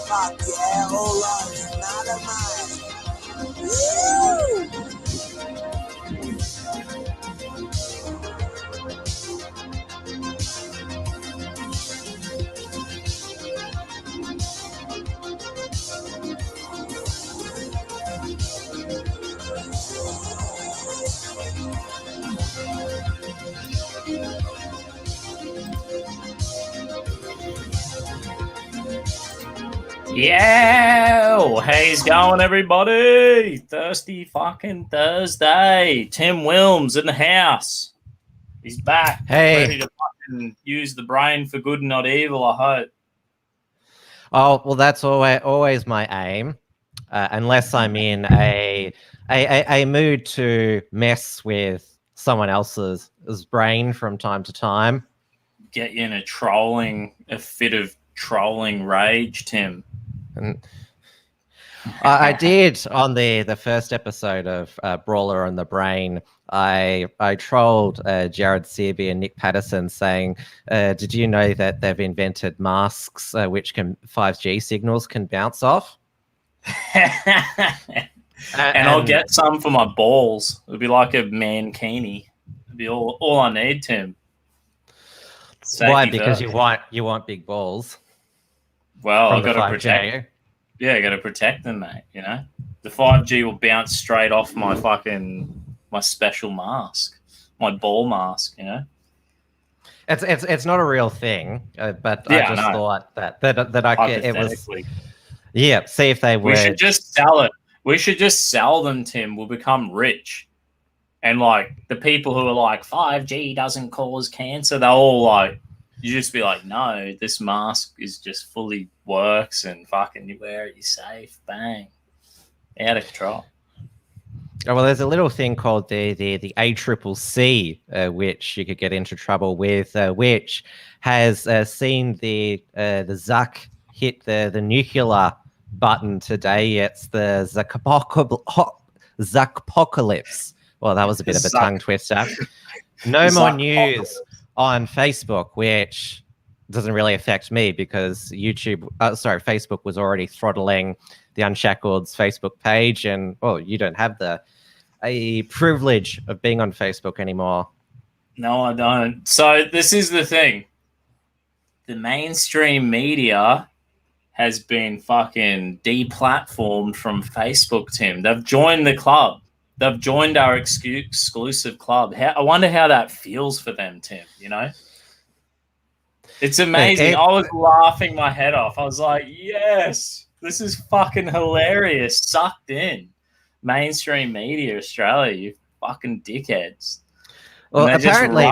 Fuck yeah, hold on, it's not a mine. Woo! Yo, how's going, everybody? Thirsty fucking Thursday. Tim Wilms in the house. He's back. Hey. Ready to fucking use the brain for good and not evil, I hope. Oh, well, that's always my aim, unless I'm in a mood to mess with someone else's brain from time to time. Get you in a fit of trolling rage, Tim. And I did on the first episode of Brawler on the Brain. I trolled Jared Searby and Nick Patterson saying, did you know that they've invented masks which 5G signals can bounce off? and I'll get some for my balls. It'll be like a mankini. It'll be all I need, Tim. Why? Because you want big balls. Well, I've got to protect. Yeah, I got to protect them, mate. You know, the 5G will bounce straight off my special mask, my ball mask. You know, it's not a real thing, but yeah, I just thought that I could. It was. Yeah, see if they were. We should just sell it. We should just sell them, Tim. We'll become rich, and like the people who are like 5G doesn't cause cancer, they're all like. You just be like, no, this mask is just fully works and fucking you wear it, you're safe. Bang. Out of control. Oh, well, there's a little thing called the ACCC, which you could get into trouble with, which has seen the Zuck hit the nuclear button today. It's the Zuccpocalypse. Well, that was a bit of a tongue twister. No more news on Facebook, which doesn't really affect me because Facebook was already throttling the Unshackled's Facebook page, and you don't have a privilege of being on Facebook anymore. No, I don't. So this is the thing: the mainstream media has been fucking deplatformed from Facebook. Tim, they've joined the club. They've joined our exclusive club. I wonder how that feels for them, Tim, you know? It's amazing. I was laughing my head off. I was like, yes, this is fucking hilarious. Sucked in. Mainstream media, Australia, you fucking dickheads. Well, apparently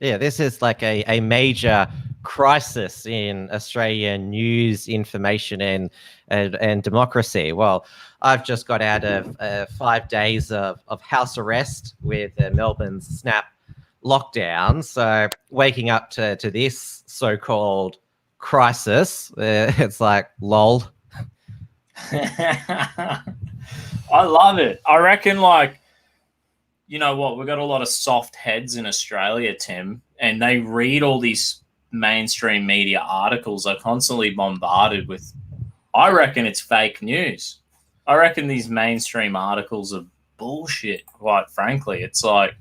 this is like a major crisis in Australian news, information, and democracy. Well, I've just got out of 5 days of house arrest with Melbourne's snap lockdown. So waking up to this so-called crisis, it's like, lol. I love it. I reckon, like, you know what? We've got a lot of soft heads in Australia, Tim, and they read all these mainstream media articles. Are constantly bombarded with, I reckon it's fake news. I reckon these mainstream articles are bullshit, quite frankly. It's like,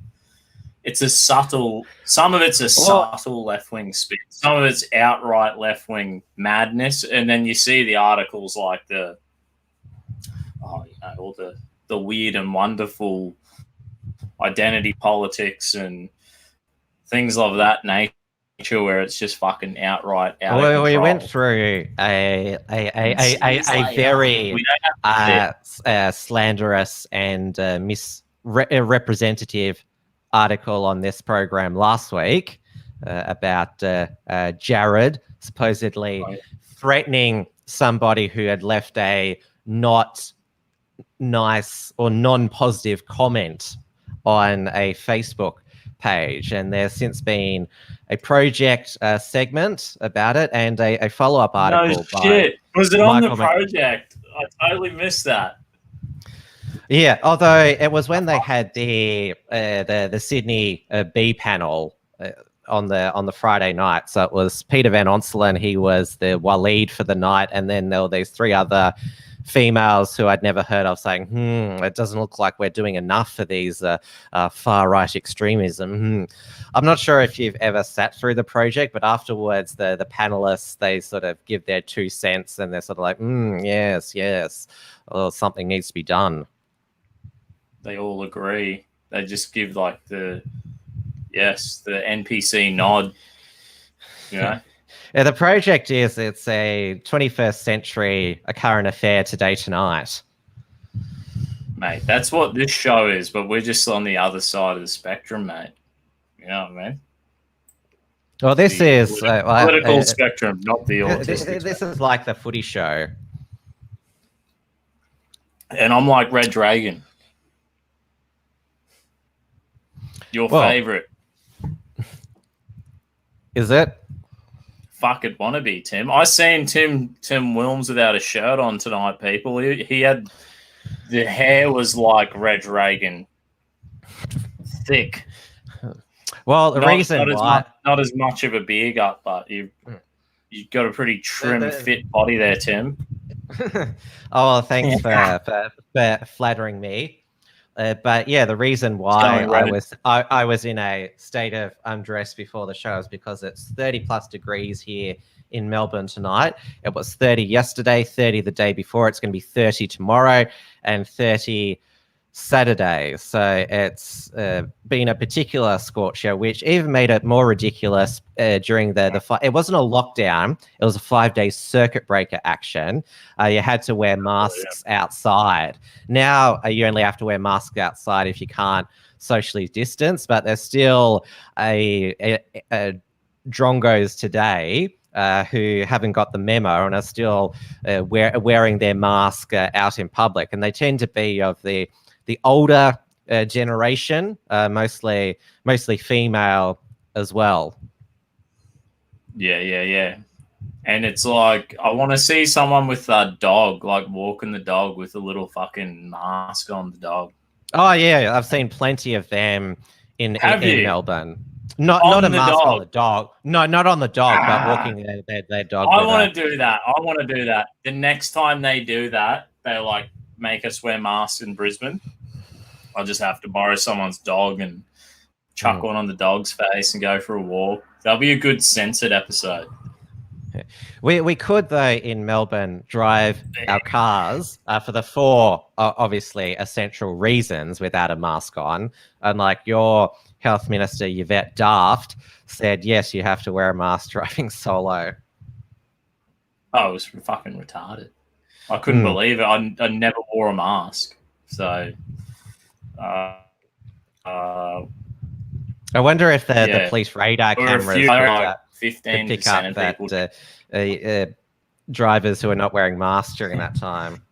some of it's a subtle left-wing spin. Some of it's outright left-wing madness. And then you see the articles like all the weird and wonderful identity politics and things of that nature, where it's just fucking outright out of control. We went through a very slanderous and misrepresentative article on this program last week about Jared supposedly threatening somebody who had left a not nice or non-positive comment on a Facebook page, and there's since been a project segment about it and a follow-up article. No shit. Was it on the project? I totally missed that. Yeah, although it was when they had the Sydney B panel on the Friday night. So it was Peter Van Onselen. He was the Waleed for the night, and then there were these three other females who I'd never heard of saying, it doesn't look like we're doing enough for these far right extremism. I'm not sure if you've ever sat through the project, but afterwards the panelists, they sort of give their 2 cents, and they're sort of like, yes, oh, something needs to be done. They all agree. They just give like the NPC nod, you know. Yeah, the project is, it's a 21st century, a current affair today, tonight. Mate, that's what this show is, but we're just on the other side of the spectrum, mate. You know what I mean? Well, this is... political spectrum, not the autistic This is like the footy show. And I'm like Red Dragon. Your favourite. Is it? Fuck it, wanna be, Tim. I seen Tim Wilms without a shirt on tonight, people. He had... The hair was like Red Dragon. Thick. Well, the reason why... Not as much of a beer gut, but you've got a pretty trim, fit body there, Tim. Oh, thanks for flattering me. But yeah, the reason why I was in a state of undress before the show is because it's 30+ degrees here in Melbourne tonight. It was 30 yesterday, 30 the day before. It's going to be 30 tomorrow and 30 Saturday. So it's been a particular scorcher, which even made it more ridiculous during the it wasn't a lockdown. It was a 5-day circuit breaker action. You had to wear masks outside. Now you only have to wear masks outside if you can't socially distance, but there's still a drongos today who haven't got the memo and are still wearing their mask out in public. And they tend to be of the older generation, mostly female as well. Yeah. And it's like, I want to see someone with a dog, like walking the dog with a little fucking mask on the dog. Oh, yeah. I've seen plenty of them in Melbourne. Not a mask on the dog. No, not on the dog, but walking their dog. I want to do that. The next time they do that, they like make us wear masks in Brisbane. I'll just have to borrow someone's dog and chuck one on the dog's face and go for a walk. That'll be a good censored episode. We could, though, in Melbourne, drive our cars for the 4, obviously, essential reasons without a mask on. And like your Health Minister, Yvette Daft, said, yes, you have to wear a mask driving solo. Oh, it was fucking retarded. I couldn't believe it. I never wore a mask. So... I wonder if the police radar cameras 15% pick up that drivers who are not wearing masks during that time.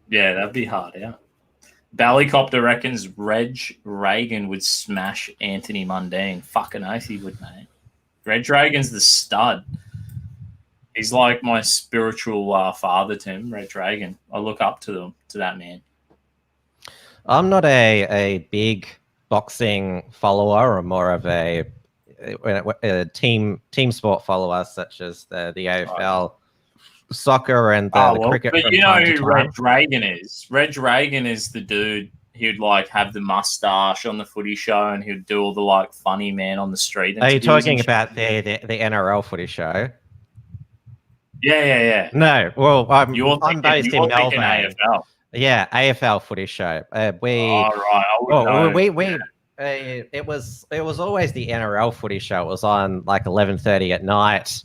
Yeah, that'd be hard, yeah. Ballycopter reckons Reg Reagan would smash Anthony Mundine. Fucking oath he would, mate. Reg Reagan's the stud. He's like my spiritual father, Tim, Reg Reagan. I look up to that man. I'm not a big boxing follower, or more of a team sport follower, such as the AFL soccer and the cricket. But you know who Reg Reagan is? Reg Reagan is the dude. He'd like have the mustache on the footy show, and he'd do all the like funny man on the street. Are you talking about the NRL footy show? Yeah. No, well, I'm based in Melbourne. AFL. Yeah, AFL footy show. It was always the NRL footy show. It was on like 11:30 at night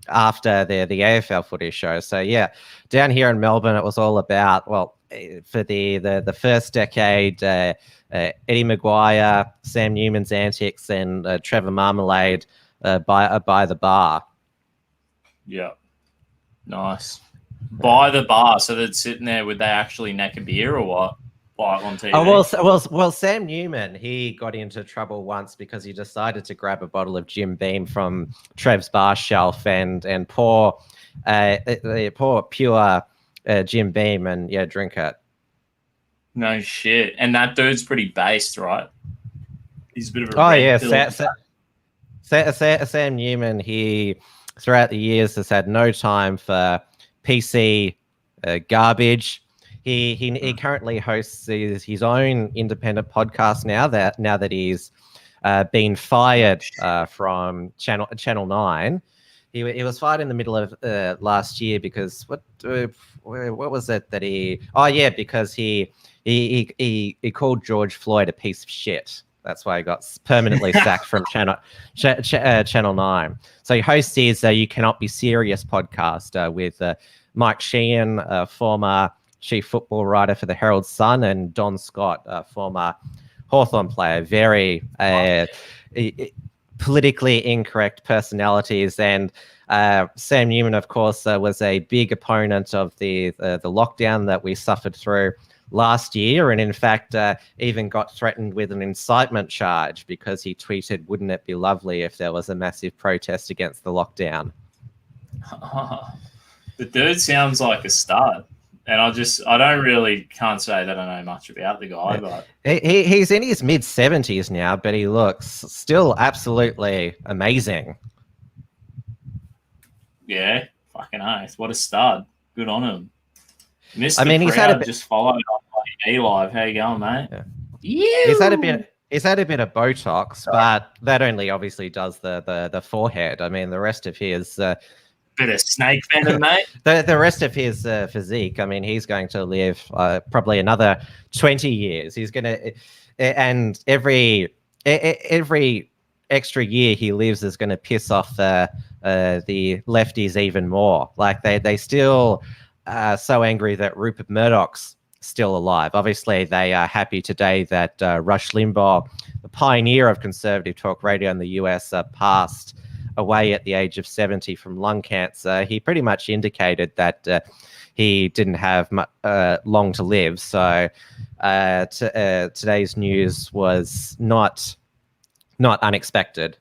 after the AFL footy show. So yeah, down here in Melbourne, it was all about, for the first decade, Eddie Maguire, Sam Newman's antics, and Trevor Marmalade by the bar. Yeah. Nice. By the bar, so they're sitting there, would they actually neck a beer or what? Like on TV? Oh, well, Sam Newman, he got into trouble once because he decided to grab a bottle of Jim Beam from Trev's bar shelf and pour pure Jim Beam and drink it. No shit. And that dude's pretty based, right? He's a bit of a Oh red yeah, pill. Sam Newman. He throughout the years has had no time for PC garbage. He currently hosts his own independent podcast now that he's been fired from Channel 9. He was fired in the middle of last year because what was it that he? Oh yeah, because he called George Floyd a piece of shit. That's why he got permanently sacked from Channel 9. So he hosts his You Cannot Be Serious podcast with Mike Sheehan, former chief football writer for the Herald Sun, and Don Scott, former Hawthorn player. Very politically incorrect personalities. And Sam Newman, of course, was a big opponent of the lockdown that we suffered through last year, and in fact even got threatened with an incitement charge because he tweeted, "Wouldn't it be lovely if there was a massive protest against the lockdown?" The dude sounds like a stud, and I can't say that I know much about the guy, but he's in his mid-70s now, but he looks still absolutely amazing. Yeah, fucking oath. What a stud. Good on him. Mr. I mean, he's had just followed up by E-Live. How you going, mate? Yeah. He's had a bit of Botox, but that only obviously does the forehead. I mean, the rest of his bit of snake venom, mate. The rest of his physique. I mean, he's going to live probably another 20 years. He's gonna, and every extra year he lives is going to piss off the lefties even more. Like they still are so angry that Rupert Murdoch's still alive. Obviously, they are happy today that Rush Limbaugh, the pioneer of conservative talk radio in the US, passed away at the age of 70 from lung cancer. He pretty much indicated that he didn't have long to live. So today's news was not unexpected.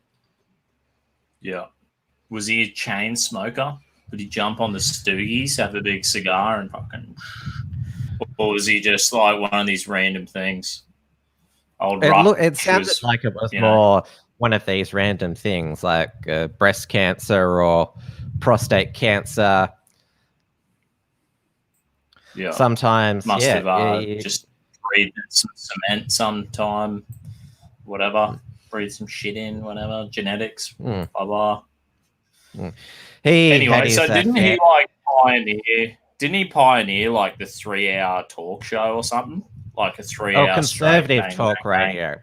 Yeah. Was he a chain smoker? Would he jump on the stoogies, have a big cigar, and fucking... Or was he just like one of these random things? It sounded like it was more one of these random things, like breast cancer or prostate cancer. Yeah. Sometimes. Must have just breathed some cement sometime, whatever. Breathe some shit in, whatever. Genetics, blah, blah. Anyway, so didn't he pioneer like the 3-hour talk show or something? Like a 3-hour conservative talk radio.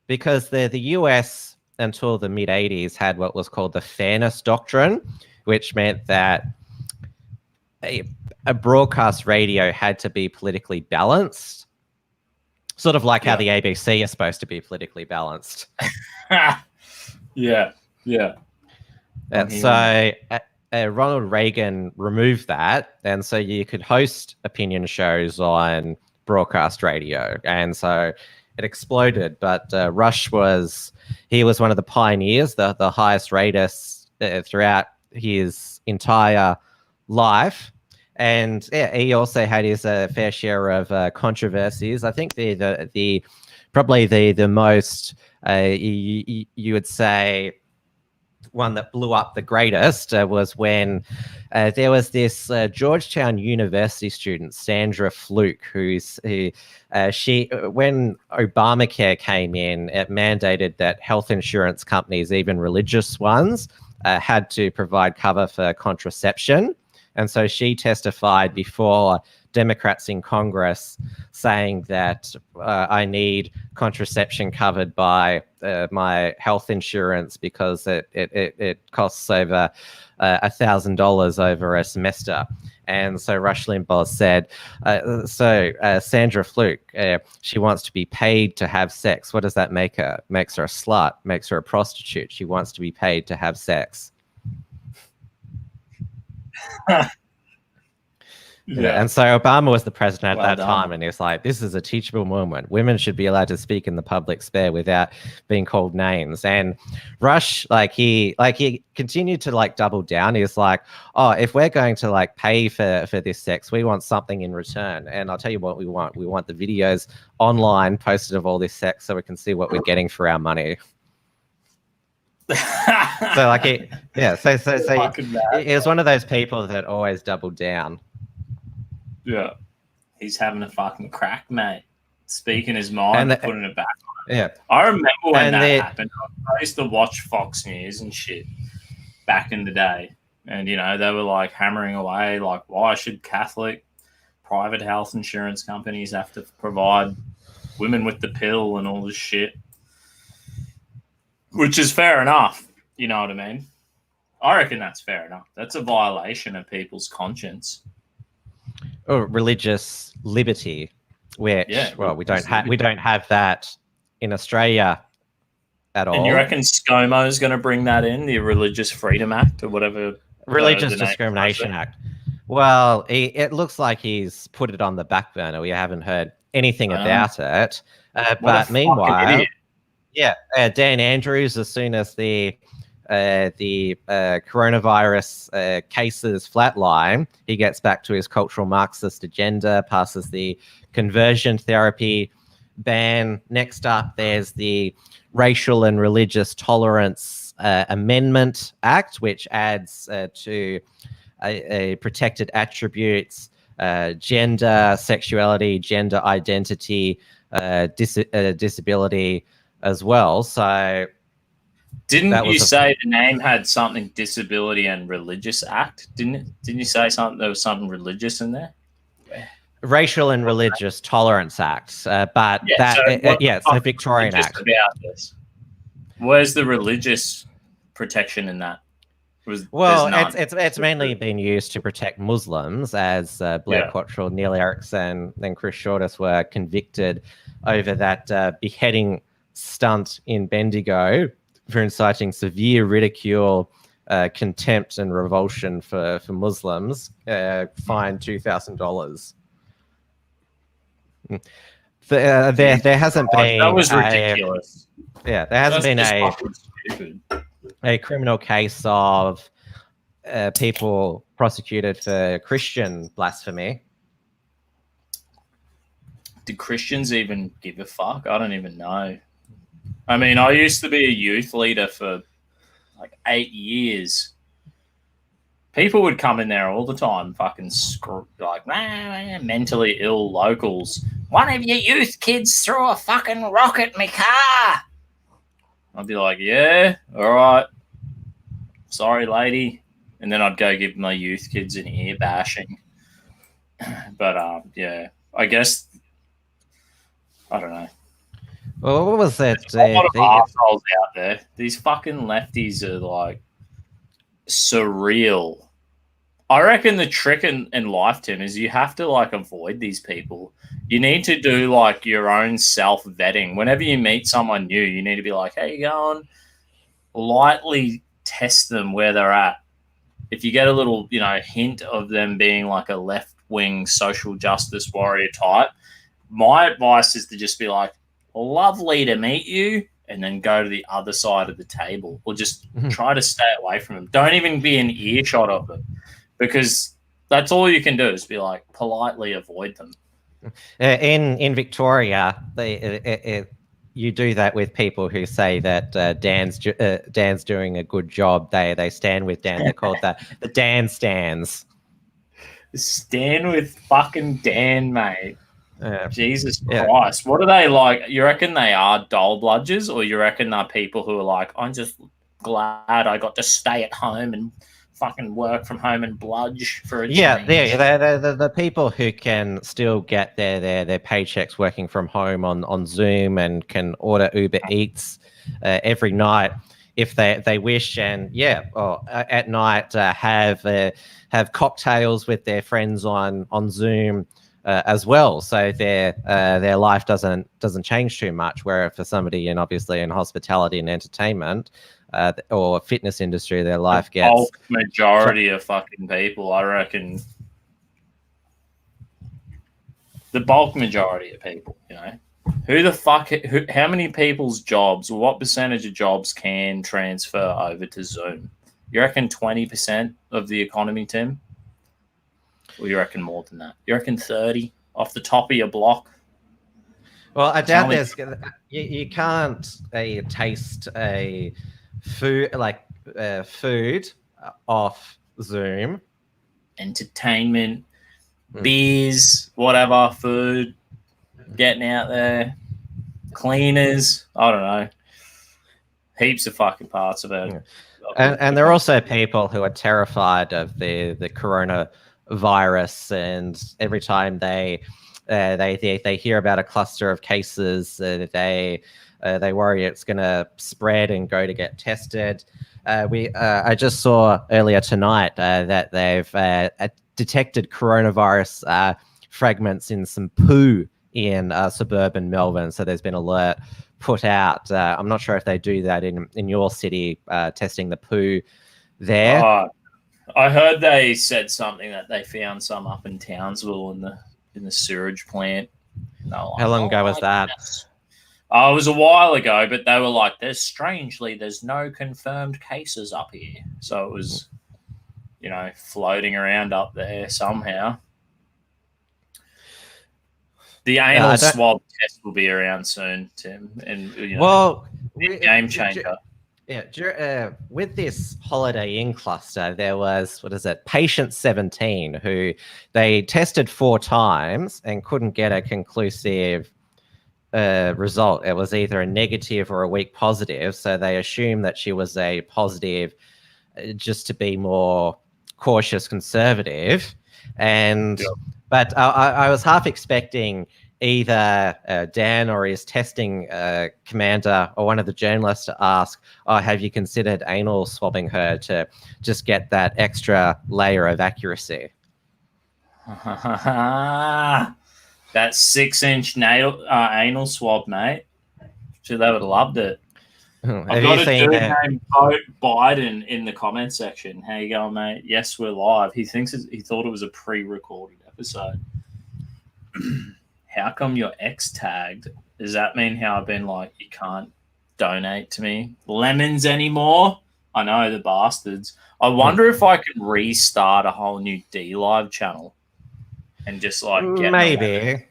Because the US until the mid 80s had what was called the fairness doctrine, which meant that a broadcast radio had to be politically balanced. Sort of like how the ABC is supposed to be politically balanced. Yeah. And so Ronald Reagan removed that, and so you could host opinion shows on broadcast radio, and so it exploded. But Rush was one of the pioneers, the highest rater throughout his entire life, and he also had his fair share of controversies. I think probably the most you would say one that blew up the greatest was when there was this Georgetown University student, Sandra Fluke, when Obamacare came in, it mandated that health insurance companies, even religious ones, had to provide cover for contraception. And so she testified before Democrats in Congress saying that I need contraception covered by my health insurance because it costs over $1,000 over a semester. And so Rush Limbaugh said, Sandra Fluke, she wants to be paid to have sex. What does that make her? Makes her a slut, makes her a prostitute. She wants to be paid to have sex. Yeah. And so Obama was the president at Well that done. time, and he was like, "This is a teachable moment. Women should be allowed to speak in the public sphere without being called names." And Rush, he continued to like double down. He's like, "Oh, if we're going to like pay for this sex, we want something in return." And I'll tell you what we want. We want the videos online posted of all this sex so we can see what we're getting for our money. So like he was one of those people that always doubled down. Yeah. He's having a fucking crack, mate. Speaking his mind, and putting it back on. Yeah. I remember when that happened. I used to watch Fox News and shit back in the day. And, you know, they were like hammering away, like, why should Catholic private health insurance companies have to provide women with the pill and all this shit? Which is fair enough. You know what I mean? I reckon that's fair enough. That's a violation of people's conscience. Or religious liberty, which we don't have that in Australia at all. And you reckon ScoMo is going to bring that in, the Religious Freedom Act or whatever? Religious Discrimination Act. Well, it looks like he's put it on the back burner. We haven't heard anything about it. But meanwhile, Dan Andrews, as soon as the coronavirus cases flatline, he gets back to his cultural Marxist agenda, passes the conversion therapy ban. Next up, there's the Racial and Religious Tolerance Amendment Act, which adds to protected attributes, gender, sexuality, gender identity, disability as well. So didn't you say the name had something Disability and Religious Act? Didn't you say something there was something religious in there? Racial and Religious Tolerance Act, but it's a Victorian Act. About this. Where's the religious protection in that? It's mainly been used to protect Muslims, as Blair Quattrell, Neil Erickson, and Chris Shortis were convicted over that beheading stunt in Bendigo for inciting severe ridicule, contempt, and revulsion for Muslims. Fined $2,000. There hasn't been. That was ridiculous. There hasn't been a criminal case of people prosecuted for Christian blasphemy. Do Christians even give a fuck? I don't even know. I mean, I used to be a youth leader for like 8 years. People would come in there all the time, fucking mentally ill locals. One of your youth kids threw a fucking rock at my car. I'd be like, yeah, all right. Sorry, lady. And then I'd go give my youth kids an ear bashing. But, I guess, I don't know. Well, what was that? There's a lot of assholes out there. These fucking lefties are like surreal. I reckon the trick in life, Tim, is you have to like avoid these people. You need to do like your own self-vetting. Whenever you meet someone new, you need to be like, how you going? Lightly test them where they're at. If you get a little, hint of them being like a left-wing social justice warrior type, my advice is to just be like, lovely to meet you, and then go to the other side of the table, or just try to stay away from them. Don't even be in earshot of them, because that's all you can do is be like politely avoid them. In Victoria, you do that with people who say that Dan's doing a good job. They stand with Dan. They're called the Dan stands. Stand with fucking Dan, mate. Jesus Christ. What are they like? You reckon they are dole bludgers, or you reckon they're people who are like, I'm just glad I got to stay at home and fucking work from home and bludge for a change? They're the people who can still get their paychecks working from home on Zoom and can order Uber Eats every night if they wish, and at night have cocktails with their friends on Zoom as well, so their life doesn't change too much. Where for somebody in hospitality and entertainment or fitness industry, their life gets majority of fucking people, I reckon, the bulk majority of people, who the fuck, how many people's jobs, or what percentage of jobs can transfer over to Zoom? You reckon 20% of the economy, Tim? Or you reckon more than that? You reckon 30 off the top of your block? Well, I doubt there's you can't taste a food food off Zoom. Entertainment, beers, whatever, food, getting out there, cleaners, I don't know, heaps of fucking parts of it. And there are also people who are terrified of the coronavirus, and every time they hear about a cluster of cases, they worry it's going to spread and go to get tested. I just saw earlier tonight that they've detected coronavirus fragments in some poo in suburban Melbourne. So there's been an alert put out. I'm not sure if they do that in your city, testing the poo there. I heard they said something that they found some up in Townsville in the sewage plant. No, how long ago was that? It was a while ago, but they were like, there's no confirmed cases up here. So it was, floating around up there somehow. The anal swab test will be around soon, Tim. And game changer. With this Holiday Inn cluster, there was, patient 17 who they tested 4 times and couldn't get a conclusive result. It was either a negative or a weak positive. So they assumed that she was a positive just to be more cautious, conservative. But I was half expecting either Dan or his testing commander or one of the journalists to ask, have you considered anal swabbing her to just get that extra layer of accuracy? That 6-inch anal swab, mate. Sure, they would have loved it. I've got a dude named Biden in the comment section. How you going, mate? Yes, we're live. He thought it was a pre-recorded episode. How come your ex tagged? Does that mean how I've been like, you can't donate to me lemons anymore? I know, the bastards. I wonder if I could restart a whole new D Live channel and just get maybe.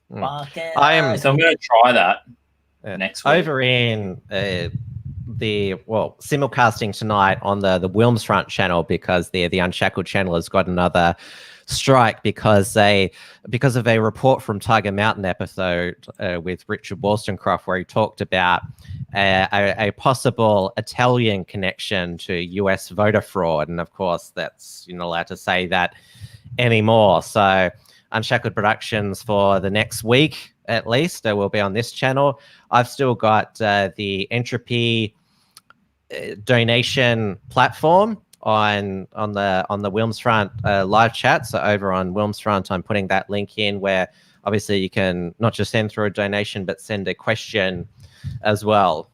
So I'm going to try that next week. Over in simulcasting tonight on the WilmsFront channel, because the Unshackled channel has got another strike because of a report from Tiger Mountain episode with Richard Wollstonecroft, where he talked about a possible Italian connection to US voter fraud. And of course, you're not allowed to say that anymore. So Unshackled Productions for the next week, at least, will be on this channel. I've still got the Entropy donation platform on the WilmsFront live chat. So over on WilmsFront, I'm putting that link in where obviously you can not just send through a donation, but send a question as well.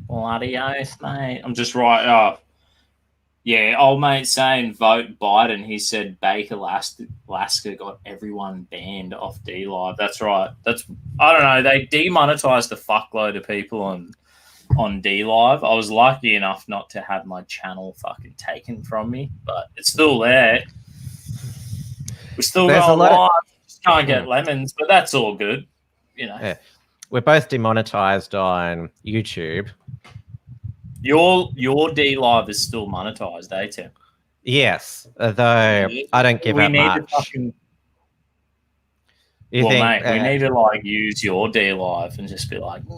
Bloody oath, mate. I'm just right up. Yeah, old mate saying vote Biden. He said Baker Alaska got everyone banned off D Live. That's right. I don't know. They demonetized a fuckload of people on D Live. I was lucky enough not to have my channel fucking taken from me, but it's still there. We're still going live. Just can't get lemons, but that's all good. Yeah. We're both demonetized on YouTube. Your D Live is still monetized, eh, Tim? Yes, though I don't give up much. We need to use your D Live and just be like, nah.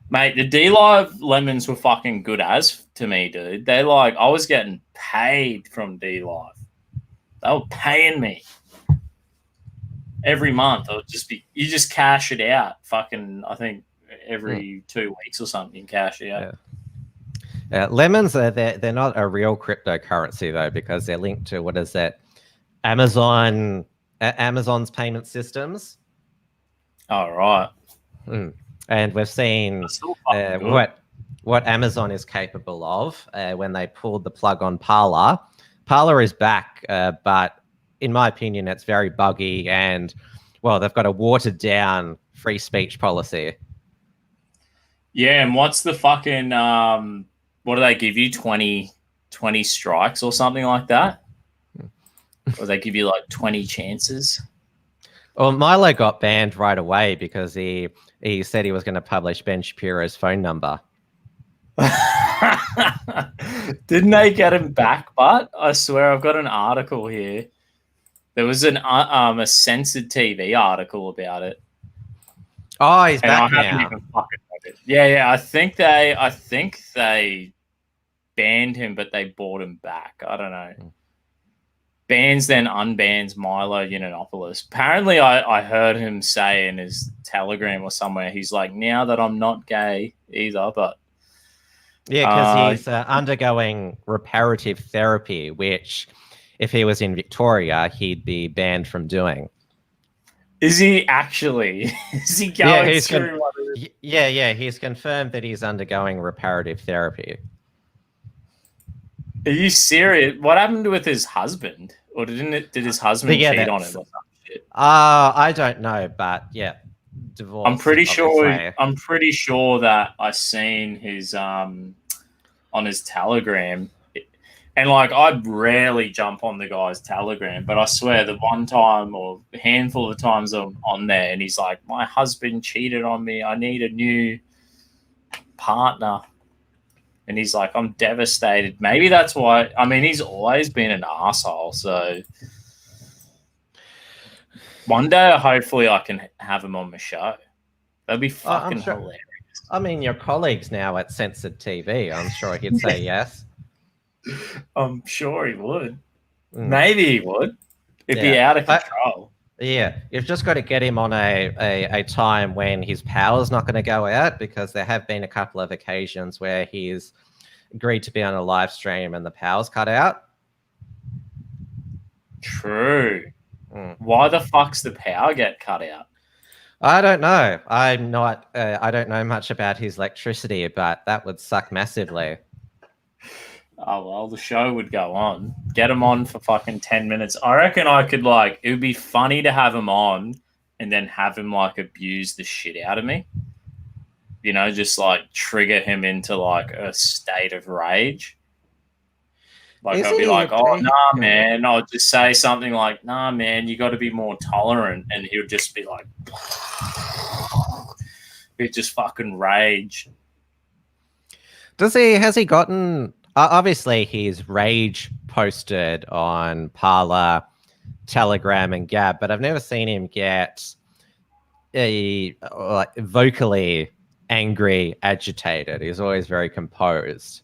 Mate, the D Live lemons were fucking good as to me, dude. I was getting paid from D Live. They were paying me every month. You just cash it out. Fucking, I think every 2 weeks or something, you cash it out. Yeah. Lemons, they're not a real cryptocurrency though, because they're linked to Amazon's payment systems. All right. And we've seen what Amazon is capable of when they pulled the plug on Parler. Parler is back, but in my opinion, it's very buggy, and well, they've got a watered down free speech policy. Yeah, and what's the fucking what do they give you? 20 strikes or something like that? Or they give you like 20 chances? Well, Milo got banned right away because he said he was going to publish Ben Shapiro's phone number. Didn't they get him back? But I swear I've got an article here. There was a censored TV article about it. Oh, he's And back I haven't now. even fucking read it. Yeah. I think they banned him, but they brought him back. I don't know. Bans then unbans Milo Yiannopoulos. Apparently, I heard him say in his Telegram or somewhere, he's like, now that I'm not gay either, but yeah, because he's undergoing reparative therapy, which, if he was in Victoria, he'd be banned from doing. Is he actually? Is he going through? Yeah. He's confirmed that he's undergoing reparative therapy. Are you serious? What happened with his husband? Or did his husband cheat on him or some shit? I don't know, but yeah, divorce. I'm pretty sure that I seen his on his Telegram, and like I rarely jump on the guy's Telegram, but I swear the one time or a handful of times I'm on there, and he's like, "My husband cheated on me. I need a new partner." And he's like, I'm devastated. Maybe that's why. I mean, he's always been an asshole. So one day, hopefully, I can have him on my show. That'd be fucking hilarious. I mean, your colleagues now at Censored TV. I'm sure he'd say yes. I'm sure he would. Maybe he would. It'd be out of control. Yeah, you've just got to get him on a time when his power's not going to go out, because there have been a couple of occasions where he's agreed to be on a live stream and the power's cut out. True. Why the fuck's the power get cut out? I don't know. I'm not. I don't know much about his electricity, but that would suck massively. Oh, well, the show would go on. Get him on for fucking 10 minutes. I reckon I could, like, it would be funny to have him on and then have him, like, abuse the shit out of me. You know, just, like, trigger him into, like, a state of rage. Like, I'll be like, oh, nah, man. I'll just say something like, nah, man, you got to be more tolerant. And he'll just be like, he'd just fucking rage. Has he gotten... obviously, he's rage posted on Parler, Telegram, and Gab, but I've never seen him get vocally angry, agitated. He's always very composed.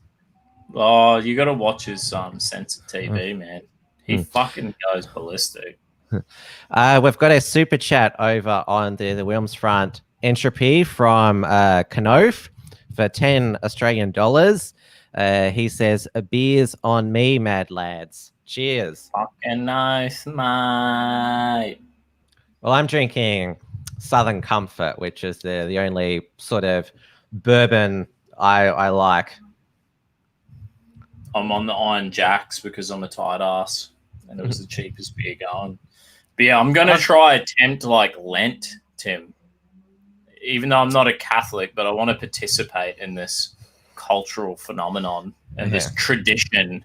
Oh, you got to watch his censored TV, man. He fucking goes ballistic. We've got a super chat over on the WilmsFront Entropy from Kanof for 10 Australian dollars. He says, "A beer's on me, mad lads. Cheers." Fucking nice, mate. Well, I'm drinking Southern Comfort, which is the only sort of bourbon I like. I'm on the Iron Jacks because I'm a tight ass, and it was the cheapest beer going. But yeah, I'm gonna attempt like Lent, Tim. Even though I'm not a Catholic, but I want to participate in this cultural phenomenon and this tradition.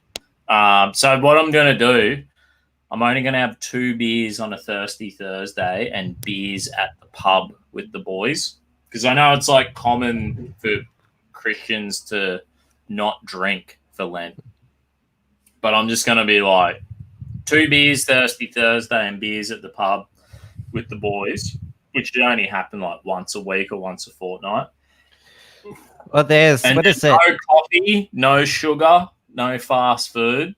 So what I'm going to do, I'm only going to have 2 beers on a Thirsty Thursday and beers at the pub with the boys, because I know it's like common for Christians to not drink for Lent, but I'm just going to be like 2 beers Thirsty Thursday and beers at the pub with the boys, which should only happen like once a week or once a fortnight. Well, there's no coffee, no sugar, no fast food.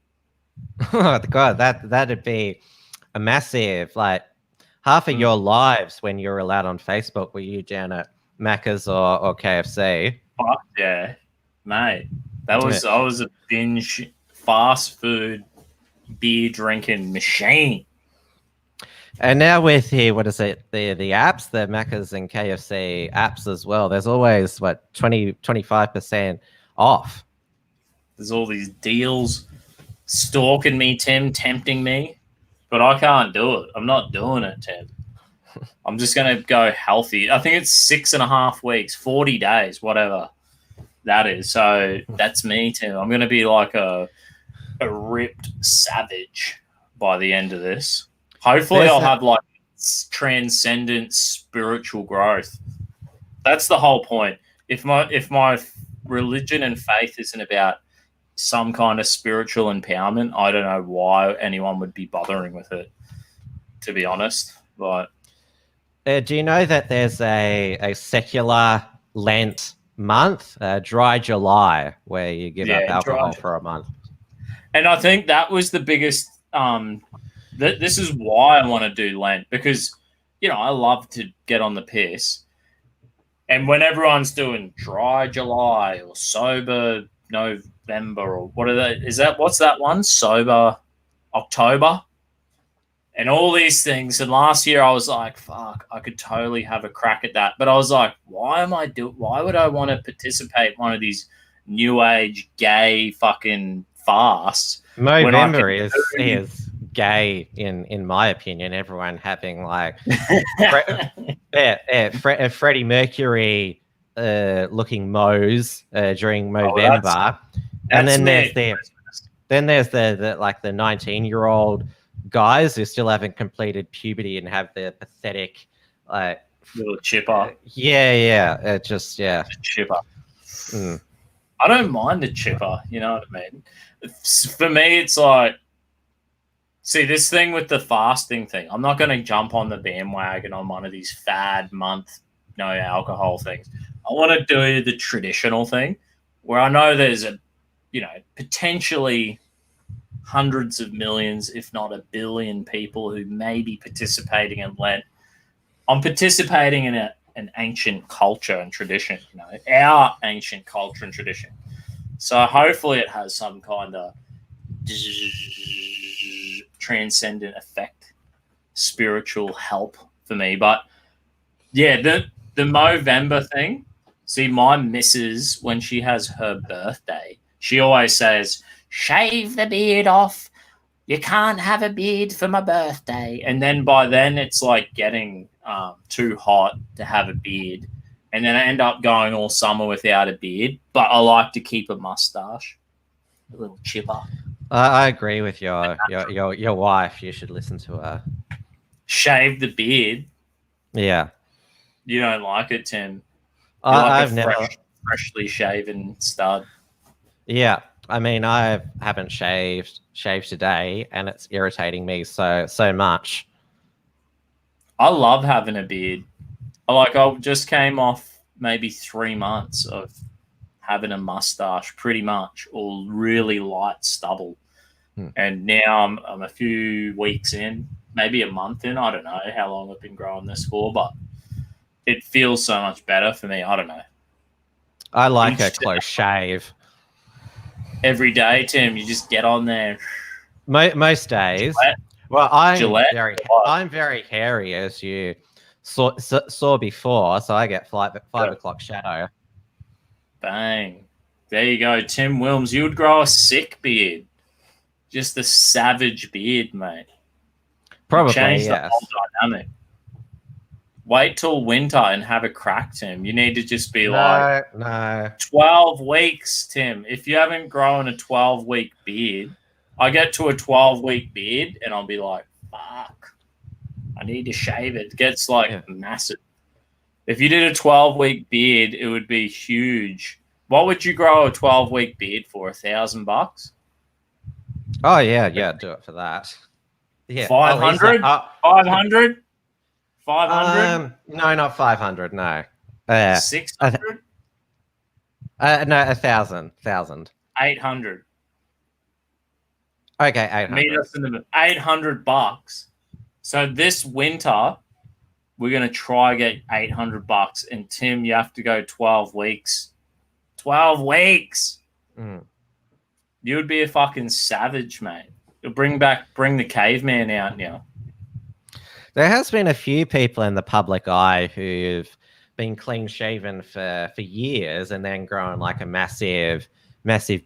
Oh God, that'd be a massive, like, half of your lives when you're allowed on Facebook were you down at Macca's or KFC. Fuck yeah, mate. I was a binge fast food beer drinking machine. And now with the apps, the Macca's and KFC apps as well, there's always 25% off. There's all these deals stalking me, Tim, tempting me. but I can't do it. I'm not doing it, Tim. I'm just going to go healthy. I think it's 6.5 weeks, 40 days, whatever that is. So that's me, Tim. I'm going to be like a ripped savage by the end of this. Hopefully I'll have like transcendent spiritual growth. That's the whole point. If my religion and faith isn't about some kind of spiritual empowerment, I don't know why anyone would be bothering with it, to be honest. But do you know that there's a secular Lent month, Dry July, where you give up alcohol for a month? And I think that was the biggest. This is why I want to do Lent, because I love to get on the piss, and when everyone's doing Dry July or Sober November or what are they? What's that one? Sober October. And all these things. And last year I was like, fuck, I could totally have a crack at that. But I was like, why would I want to participate in one of these new age gay fucking fasts? November is gay in my opinion. Everyone having like Freddie Mercury looking mows during November. And then there's the like the 19-year-old guys who still haven't completed puberty and have the pathetic little chipper. Chipper. I don't mind the chipper, you know what I mean? For me, it's like, see, this thing with the fasting thing, I'm not going to jump on the bandwagon on one of these fad month no alcohol things. I want to do the traditional thing where I know there's potentially hundreds of millions, if not a billion people who may be participating in Lent. I'm participating in an ancient culture and tradition, our ancient culture and tradition. So hopefully it has some kind of transcendent effect, spiritual help for me. But yeah, the Movember thing, see, my missus, when she has her birthday, she always says, shave the beard off. You can't have a beard for my birthday. And then by then it's like getting too hot to have a beard. And then I end up going all summer without a beard. But I like to keep a mustache, a little chipper. I agree with your wife. You should listen to her. Shave the beard. Yeah. You don't like it, Tim? I've never freshly shaven stud. Yeah. I mean, I haven't shaved today, and it's irritating me so much. I love having a beard. I just came off maybe 3 months of having a mustache, pretty much, or really light stubble. And now I'm a few weeks in, maybe a month in. I don't know how long I've been growing this for, but it feels so much better for me. I don't know. I like a close shave. Every day, Tim, you just get on there. Most days. Well, I'm very hairy, as you saw before, so I get 5 o'clock shadow. Bang. There you go. Tim Wilms, you would grow a sick beard. Just a savage beard, mate. Probably, change yes. The whole dynamic. Wait till winter and have a crack, Tim. You need to just be 12 weeks, Tim. If you haven't grown a 12-week beard, I get to a 12-week beard and I'll be like, fuck, I need to shave it. It gets massive. If you did a 12-week beard, it would be huge. What would you grow a 12-week beard for? $1,000? Oh, yeah, do it for that. Yeah, 500? 500? 500? No, not 500. No. 600? No, 1,000. 800. Okay, 800. Meet us in the $800. So this winter, we're gonna try get $800. And Tim, you have to go 12 weeks. 12 weeks. You would be a fucking savage, mate. You'll bring the caveman out now. There has been a few people in the public eye who've been clean shaven for years and then grown like a massive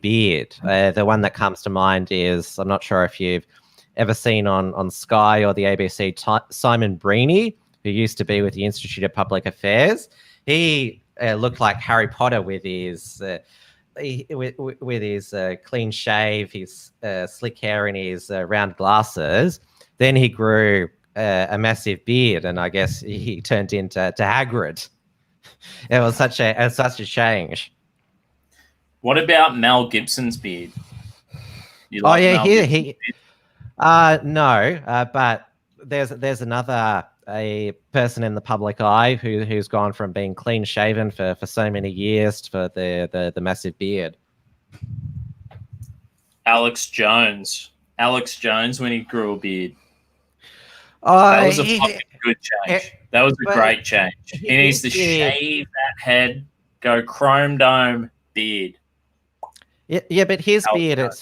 beard. The one that comes to mind is, I'm not sure if you've ever seen on Sky or the ABC, Simon Breeny, who used to be with the Institute of Public Affairs. He looked like Harry Potter with his clean shave, his slick hair, and his round glasses. Then he grew a massive beard, and I guess he turned into Hagrid. It was such a change. What about Mel Gibson's beard? You like no, but there's another a person in the public eye who's gone from being clean shaven for so many years for the massive beard. Alex Jones when he grew a beard. That was a fucking good change. That was a great change. He needs to shave that head, go chrome dome, beard. Yeah, but his beard, it's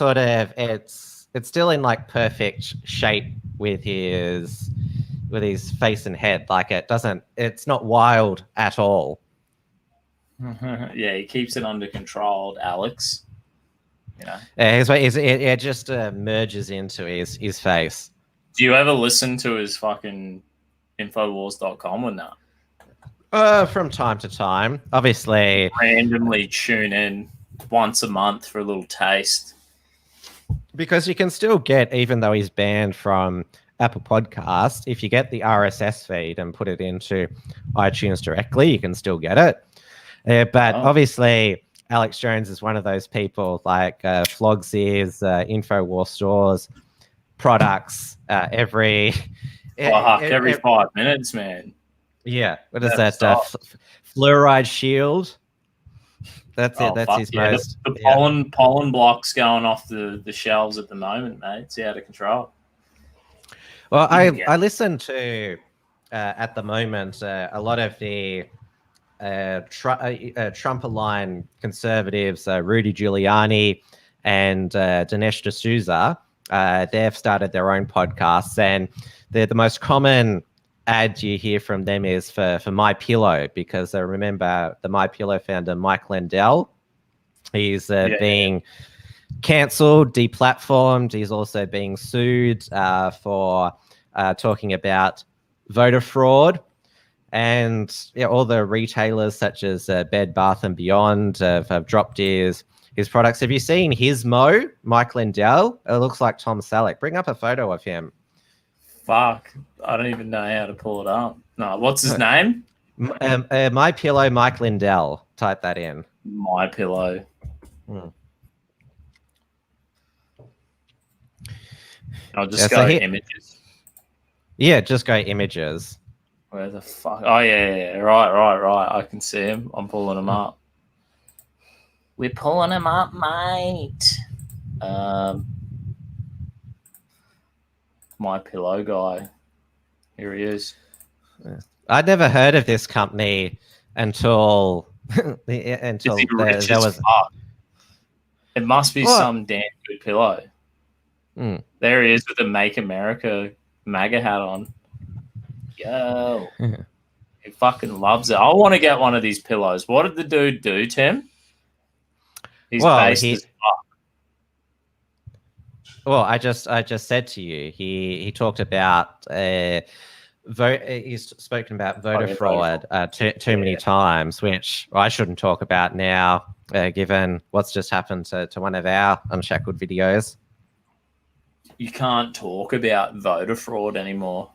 still in like perfect shape with his face and head. Like it's not wild at all. Yeah, he keeps it under control, Alex. It just merges into his face. Do you ever listen to his fucking Infowars.com or not? From time to time. Obviously. Randomly tune in once a month for a little taste. Because you can still get, even though he's banned from Apple Podcast, if you get the RSS feed and put it into iTunes directly, you can still get it. But obviously, Alex Jones is one of those people like flogs his Infowars stores products every 5 minutes, man. Yeah. What is that? Fluoride shield. That's it. That's his most. The pollen blocks going off the shelves at the moment, mate. It's out of control. Well, I listen to at the moment a lot of the Trump-aligned conservatives, Rudy Giuliani and Dinesh D'Souza. They've started their own podcasts, and the most common ad you hear from them is for MyPillow, because I remember the MyPillow founder Mike Lindell. He's being cancelled, deplatformed. He's also being sued for talking about voter fraud. And all the retailers such as Bed Bath & Beyond have dropped his products. Have you seen his Mike Lindell? It looks like Tom Selleck. Bring up a photo of him. Fuck, I don't even know how to pull it up. No, what's his name? MyPillow, Mike Lindell. Type that in. MyPillow. I'll just go images. Yeah, just go images. Where the fuck? Oh, yeah. Right. I can see him. I'm pulling him up. We're pulling him up, mate. MyPillow guy. Here he is. I'd never heard of this company until there was. Fuck? It must be some damn good pillow. There he is with the Make America MAGA hat on. Yo. He fucking loves it. I want to get one of these pillows. What did the dude do, Tim? He's based as fuck. Well, I just said to you, he talked about he's spoken about voter fraud too many times, which I shouldn't talk about now, given what's just happened to one of our Unshackled videos. You can't talk about voter fraud anymore.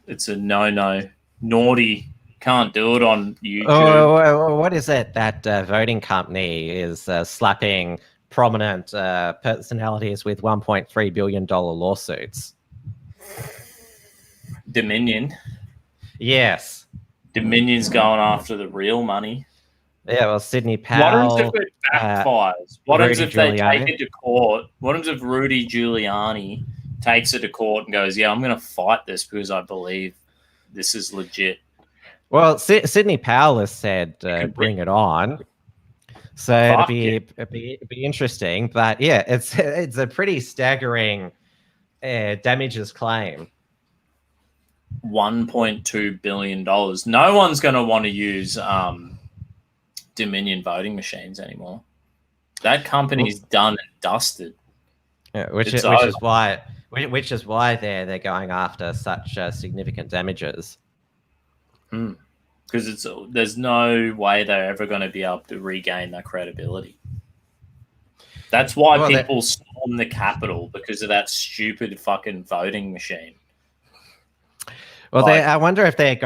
It's a no. Naughty. Can't do it on YouTube. Oh, what is it that voting company is slapping prominent personalities with $1.3 billion lawsuits? Dominion. Yes. Dominion's going after the real money. Yeah, well, Sidney Powell. What happens if it backfires? What happens if they take it to court? What happens if Rudy Giuliani takes it to court and goes, yeah, I'm going to fight this because I believe this is legit? Well, Sidney Powell has said, bring it on. So it'd be interesting. But yeah, it's a pretty staggering damages claim. $1.2 billion. No one's going to want to use Dominion voting machines anymore. That company's done and dusted. Yeah, which is which is why they're going after such significant damages. Because there's no way they're ever going to be able to regain that credibility. That's why people storm the Capitol, because of that stupid fucking voting machine. Well, I wonder if they've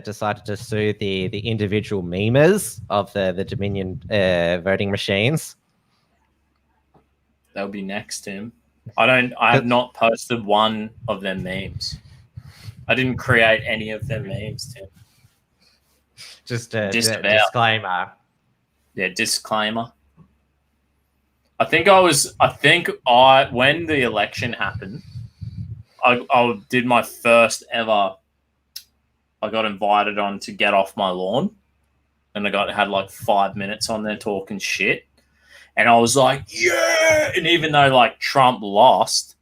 decided to sue the individual memers of the Dominion voting machines. That'll be next, Tim. I have not posted one of them memes. I didn't create any of them memes, Tim. Just a disclaimer. Yeah, disclaimer. When the election happened, I did my first ever. I got invited on to get off my lawn, and had like 5 minutes on there talking shit, and I was like, yeah. And even though like Trump lost,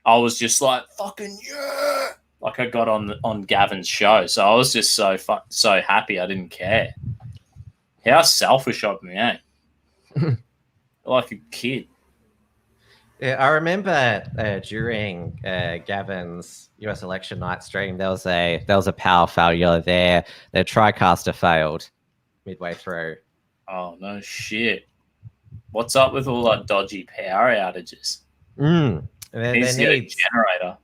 I was just like, fucking yeah. Like I got on Gavin's show, so I was just so happy. I didn't care. How selfish of me, eh? Like a kid. Yeah, I remember during Gavin's US election night stream, there was a power failure there. The TriCaster failed midway through. Oh no shit! What's up with all that dodgy power outages? Needs a generator.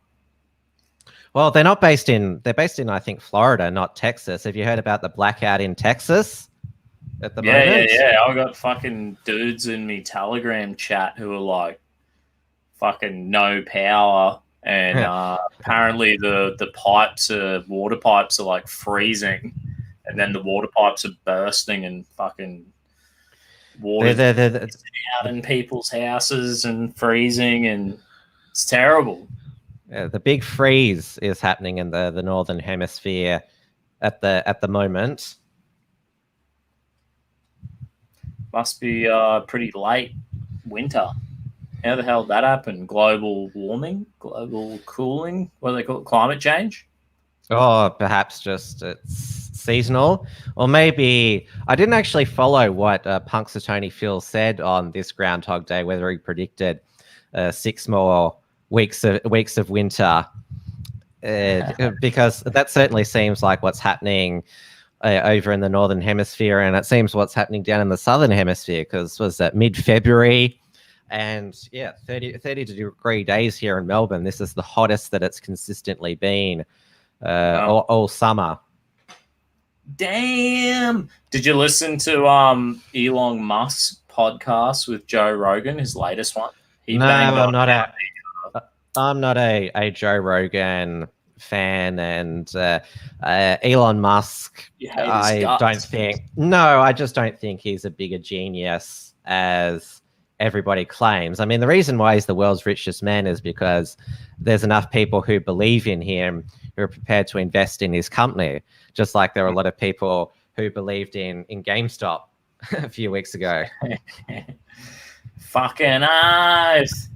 Well, they're based in I think Florida, not Texas. Have you heard about the blackout in Texas at the moment? Yeah. I got fucking dudes in me Telegram chat who are like, fucking no power, and apparently the water pipes are like freezing, and then the water pipes are bursting and fucking water out in people's houses and freezing, and it's terrible. The big freeze is happening in the northern hemisphere at the moment. Must be pretty late winter. How the hell did that happen? Global warming? Global cooling? What do they call it? Climate change? Oh, perhaps just it's seasonal. Or maybe I didn't actually follow what Punxsutawney Phil said on this Groundhog Day, whether he predicted 6 more weeks of winter, because that certainly seems like what's happening over in the northern hemisphere, and it seems what's happening down in the southern hemisphere, because was that mid-February, and 30 degree days here in Melbourne. This is the hottest that it's consistently been all summer. Damn! Did you listen to Elon Musk's podcast with Joe Rogan, his latest one? I'm not a Joe Rogan fan, and Elon Musk, I just don't think he's a bigger genius as everybody claims. I mean, the reason why he's the world's richest man is because there's enough people who believe in him who are prepared to invest in his company, just like there are a lot of people who believed in GameStop a few weeks ago. Fucking eyes.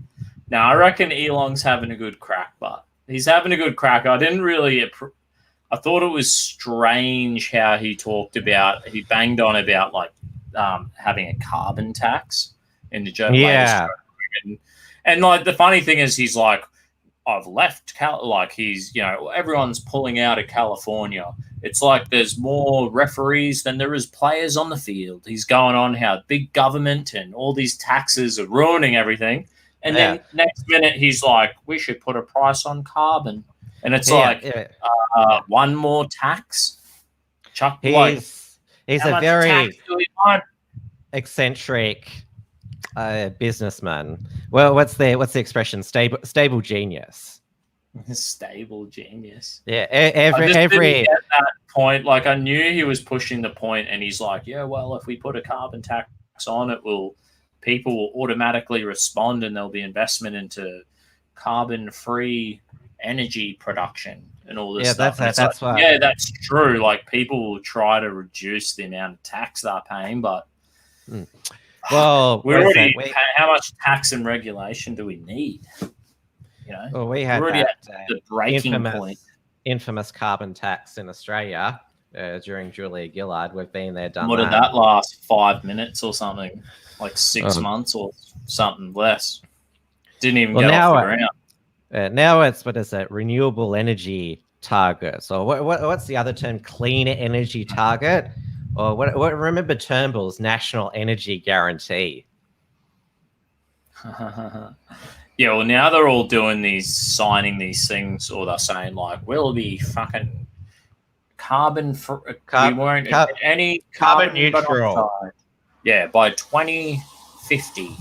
Now, I reckon Elon's having a good crack, but he's having a good crack. I didn't really... I thought it was strange how he banged on about like having a carbon tax in the Joe. Yeah. And like the funny thing is, he's like, I've left everyone's pulling out of California. It's like there's more referees than there is players on the field. He's going on how big government and all these taxes are ruining everything. And then next minute he's like, we should put a price on carbon. And it's one more tax. Chuck, he's a very eccentric businessman. Well, what's the expression? Stable genius. Stable genius. Yeah, every at that point, like I knew he was pushing the point, and he's like, yeah, well, if we put a carbon tax on, people will automatically respond, and there'll be investment into carbon-free energy production and all this stuff. That's why. Yeah, that's true. Like people will try to reduce the amount of tax they're paying, but well, how much tax and regulation do we need? You know, well, we had the breaking point. Infamous carbon tax in Australia during Julia Gillard. We've been there, done. What did that last? 5 minutes or something? Like 6 months or something less. Didn't even get off the ground. Now it's, what is it? Renewable energy target. So what's the other term? Clean energy target? Or what remember Turnbull's national energy guarantee? Yeah, well, now they're all signing these things, or they're saying like, we'll be fucking carbon we weren't any carbon neutral. Monoxide. Yeah, by 2050.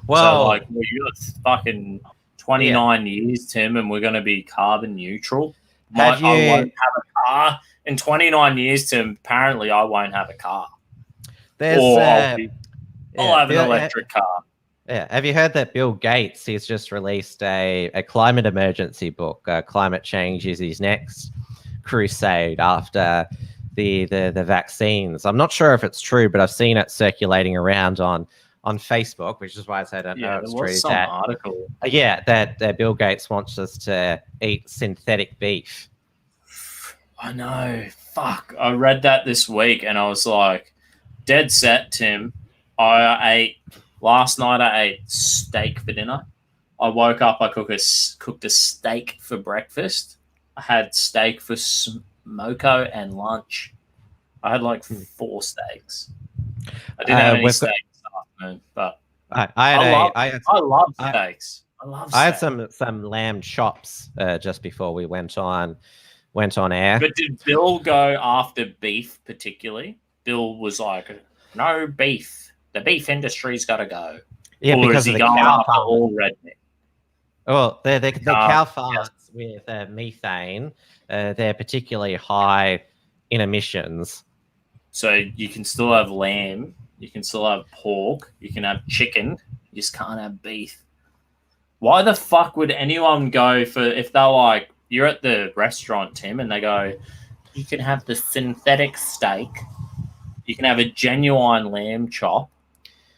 Well, so like, you got fucking 29 years, Tim, and we're going to be carbon neutral. I won't have a car in 29 years, Tim. Apparently, I won't have a car. I'll have an electric car. Yeah, have you heard that Bill Gates, he's just released a climate emergency book? Climate change is his next crusade after the vaccines. I'm not sure if it's true, but I've seen it circulating around on Facebook, which is why I said I don't know it's true. Some article. That Bill Gates wants us to eat synthetic beef. I know. Fuck. I read that this week, and I was like, dead set, Tim. Last night I ate steak for dinner. I woke up, I cooked a steak for breakfast. I had steak for smoko and lunch. I had like 4 steaks. I didn't have any steak this afternoon, but I love steaks. I had some lamb chops just before we went on air. But did Bill go after beef particularly? Bill was like, no beef. The beef industry's got to go. Yeah, or because is of he the going cow after all redneck? Well, the cow farts with methane, they're particularly high in emissions. So you can still have lamb, you can still have pork, you can have chicken, you just can't have beef. Why the fuck would anyone go for, if they're like, you're at the restaurant, Tim, and they go, you can have the synthetic steak, you can have a genuine lamb chop,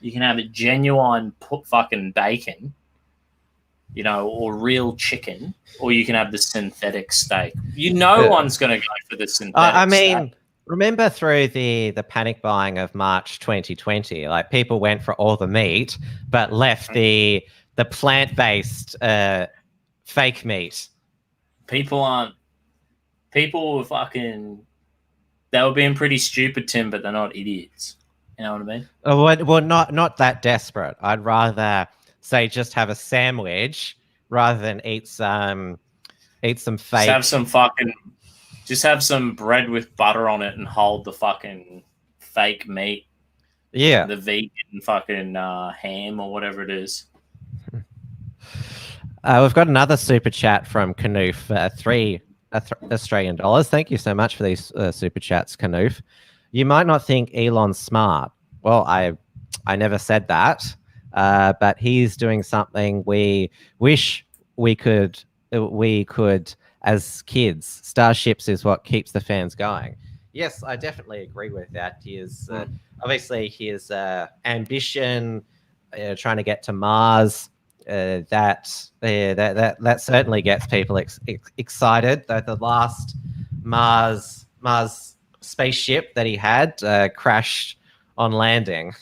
you can have a genuine fucking bacon, or real chicken, or you can have the synthetic steak. One's going to go for the synthetic steak. Remember through the panic buying of March 2020, like people went for all the meat, but left the plant-based fake meat. People were fucking... They were being pretty stupid, Tim, but they're not idiots. You know what I mean? Well, not that desperate. I'd rather say just have a sandwich rather than eat some fake. Just have some bread with butter on it and hold the fucking fake meat. Yeah, the vegan fucking ham or whatever it is. We've got another super chat from Kanoof, $3 Australian. Thank you so much for these super chats, Kanoof. You might not think Elon's smart. Well, I never said that, but he's doing something we wish we could as kids. Starships is what keeps the fans going. Yes, I definitely agree with that. He is obviously his ambition, trying to get to Mars. That certainly gets people excited. The last Mars spaceship that he had crashed on landing.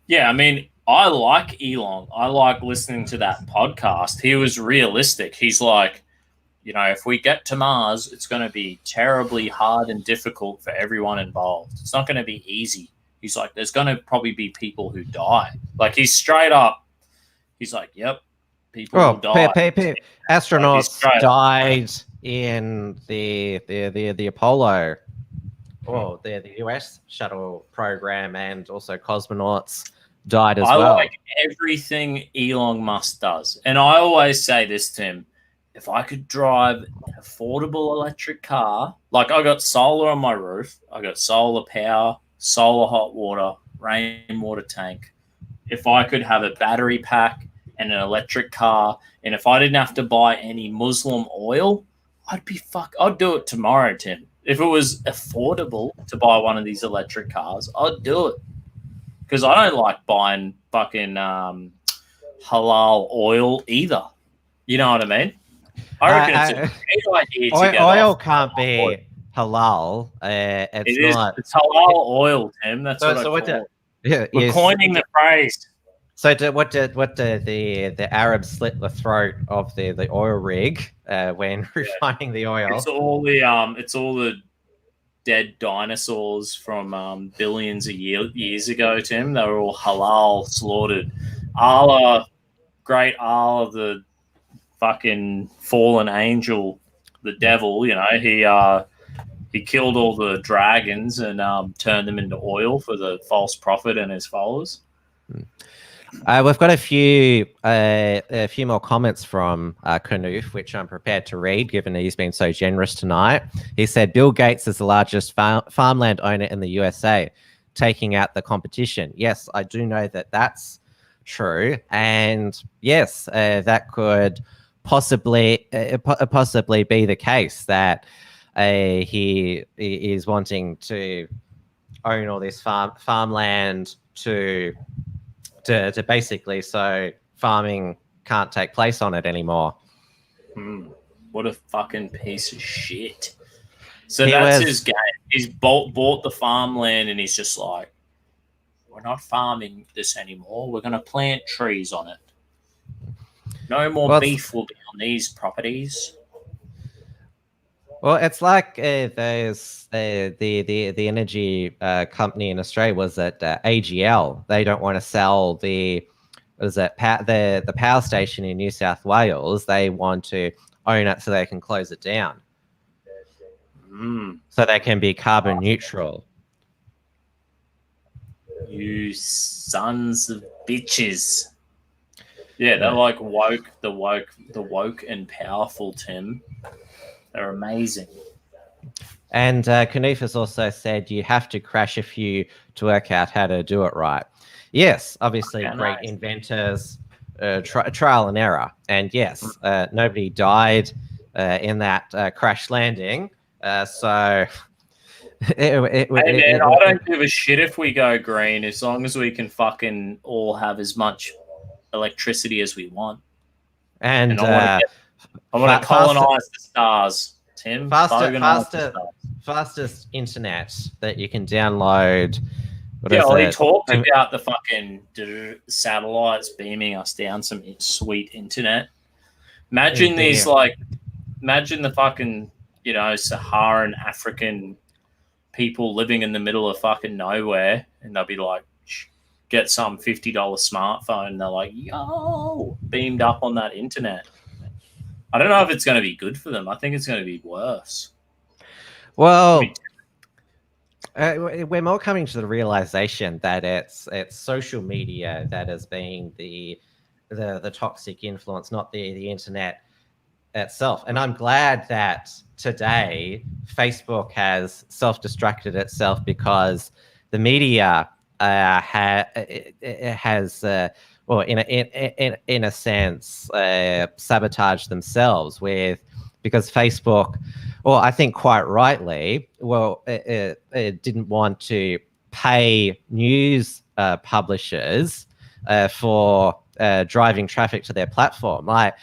Yeah, I mean, I like Elon. I like listening to that podcast. He was realistic. He's like, if we get to Mars, it's going to be terribly hard and difficult for everyone involved. It's not going to be easy. He's like, there's going to probably be people who die. Like, he's straight up. He's like, yep, people will die. Astronauts died in the Apollo, or the US shuttle program, and also cosmonauts died as well. I like everything Elon Musk does. And I always say this, Tim, if I could drive an affordable electric car, like I got solar on my roof, I got solar power, solar hot water, rainwater tank. If I could have a battery pack and an electric car, and if I didn't have to buy any Muslim oil, I'd do it tomorrow, Tim. If it was affordable to buy one of these electric cars, I'd do it. Because I don't like buying fucking halal oil either. You know what I mean? I reckon it's a great idea to get oil can't be halal. It's not. It's halal oil, Tim. That's what I call it. Yeah, We're coining the phrase. So what did the Arabs slit the throat of the oil rig when refining the oil? It's all the dead dinosaurs from billions of years ago, Tim. They were all halal slaughtered. Allah, great Allah, the fucking fallen angel, the devil. You know, he killed all the dragons and turned them into oil for the false prophet and his followers. We've got a few more comments from Knuth, which I'm prepared to read, given that he's been so generous tonight. He said, Bill Gates is the largest farmland owner in the USA, taking out the competition. Yes, I do know that that's true. And yes, that could possibly be the case, that he is wanting to own all this farmland to basically so farming can't take place on it anymore. What a fucking piece of shit. So that's his game. He's bought the farmland and he's just like, we're not farming this anymore. We're going to plant trees on it. No more beef will be on these properties. Well, it's like there's the energy company in Australia was at AGL. They don't want to sell the power station in New South Wales. They want to own it so they can close it down, so they can be carbon neutral. You sons of bitches. Yeah, they're like the woke and powerful, Tim. They're amazing. And Knuth has also said you have to crash a few to work out how to do it right. Yes, obviously, great inventors, trial and error. And yes, nobody died in that crash landing. So... Hey man, I don't give a shit if we go green, as long as we can fucking all have as much electricity as we want. And I want to colonize the stars, Tim. Fastest internet that you can download. He talked about the fucking satellites beaming us down some sweet internet. Imagine imagine the fucking, Saharan African people living in the middle of fucking nowhere, and they'll be like, get some $50 smartphone, and they're like, yo, beamed up on that internet. I don't know if it's going to be good for them. I think it's going to be worse. Well, we're more coming to the realization that it's social media that is being the toxic influence, not the internet itself. And I'm glad that today Facebook has self-destructed itself, because the media has in a sense sabotaged themselves because Facebook, I think quite rightly, it didn't want to pay news publishers for driving traffic to their platform. Like,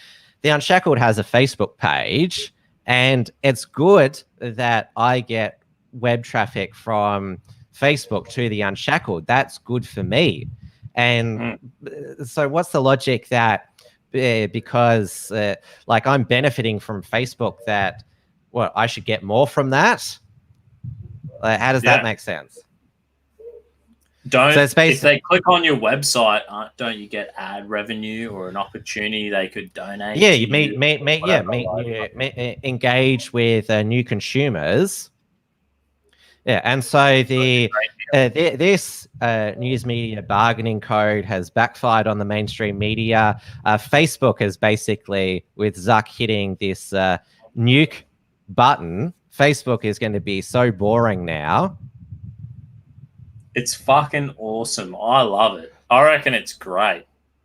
the Unshackled has a Facebook page, and it's good that I get web traffic from Facebook to the Unshackled. That's good for me. And so what's the logic that because I'm benefiting from Facebook, that I should get more from that? How does that make sense? If they click on your website, don't you get ad revenue or an opportunity they could donate? Yeah, you engage with new consumers. Yeah, and so this news media bargaining code has backfired on the mainstream media. Facebook is basically, with Zuck hitting this nuke button, Facebook is going to be so boring now. It's fucking awesome. I love it. I reckon it's great.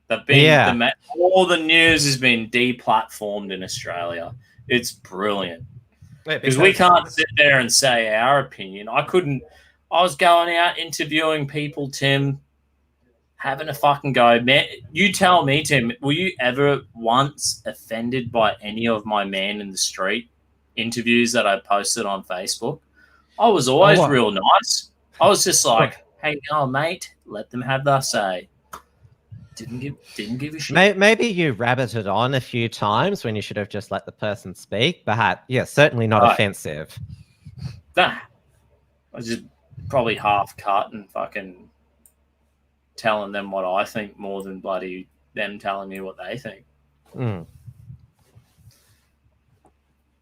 All the news has been deplatformed in Australia. It's brilliant. Because we can't sit there and say our opinion. I was going out interviewing people, Tim, having a fucking go. Man, you tell me, Tim, were you ever once offended by any of my man in the street interviews that I posted on Facebook? I was always real nice. I was just like, hey, mate, let them have their say. Didn't give a shit. Maybe you rabbited on a few times when you should have just let the person speak, but yeah, certainly not offensive. Nah, I was just probably half cut and fucking telling them what I think more than bloody them telling me what they think.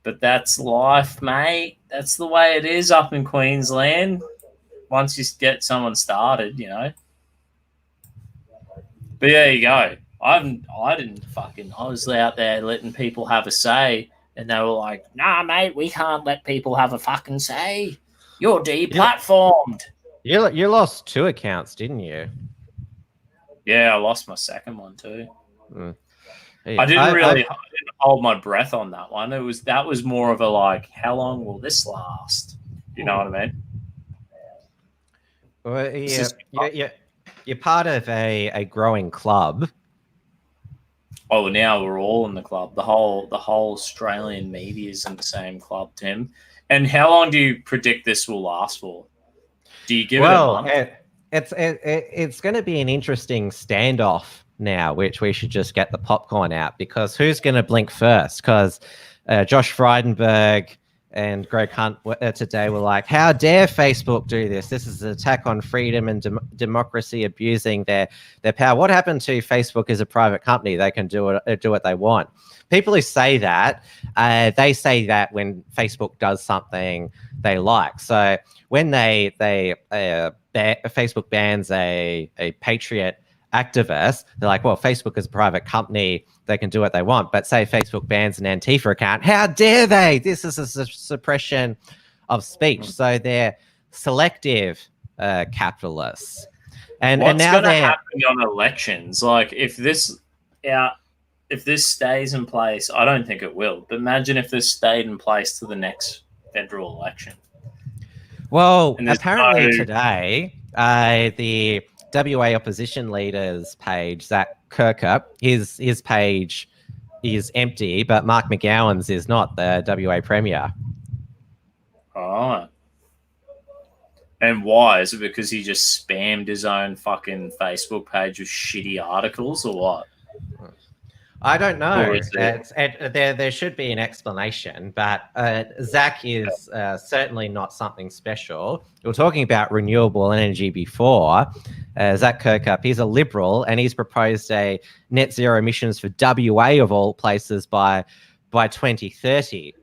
But that's life, mate. That's the way it is up in Queensland. Once you get someone started, you know. But there you go. I was out there letting people have a say, and they were like, "Nah, mate, we can't let people have a fucking say. You're deplatformed." You lost 2 accounts, didn't you? Yeah, I lost my second one too. Yeah, I didn't hold my breath on that one. That was more of a like, how long will this last? You know what I mean? Well, you're part of a growing club. Oh, now we're all in the club. The whole Australian media is in the same club, Tim. And how long do you predict this will last for? Do you give it a month? It's going to be an interesting standoff now, which we should just get the popcorn out, because who's going to blink first? Because Josh Frydenberg and Greg Hunt today were like, how dare Facebook do this? This is an attack on freedom and democracy, abusing their power. What happened to Facebook as a private company? They can do what they want. People who say that, they say that when Facebook does something they like. So when Facebook bans a patriot activist, they're like, well, Facebook is a private company, they can do what they want. But say Facebook bans an Antifa account, how dare they? This is a suppression of speech. So they're selective capitalists. And what's now going to happen on elections? Like if this stays in place, I don't think it will. But imagine if this stayed in place to the next federal election. Well, apparently today, the WA opposition leaders page, Zach Kirkup, his page is empty, but Mark McGowan's is not, the WA Premier. Oh. And why? Is it because he just spammed his own fucking Facebook page with shitty articles or what? I don't know. There should be an explanation, but Zach is certainly not something special. We were talking about renewable energy before. Zach Kirkup, he's a Liberal, and he's proposed a net zero emissions for WA of all places by 2030.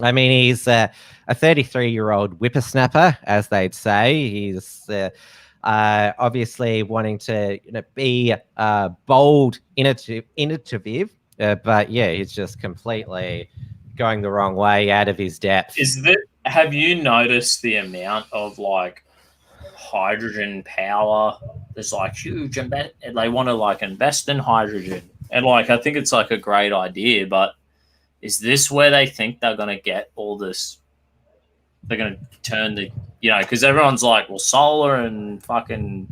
I mean, he's a 33-year-old whippersnapper, as they'd say. He's obviously wanting to be bold, innovative, but yeah, he's just completely going the wrong way, out of his depth. Have you noticed the amount of like hydrogen power? There's like huge, and they want to like invest in hydrogen, and like I think it's like a great idea, but is this where they think they're going to get all this? They're going to turn the, because everyone's like, well, solar and fucking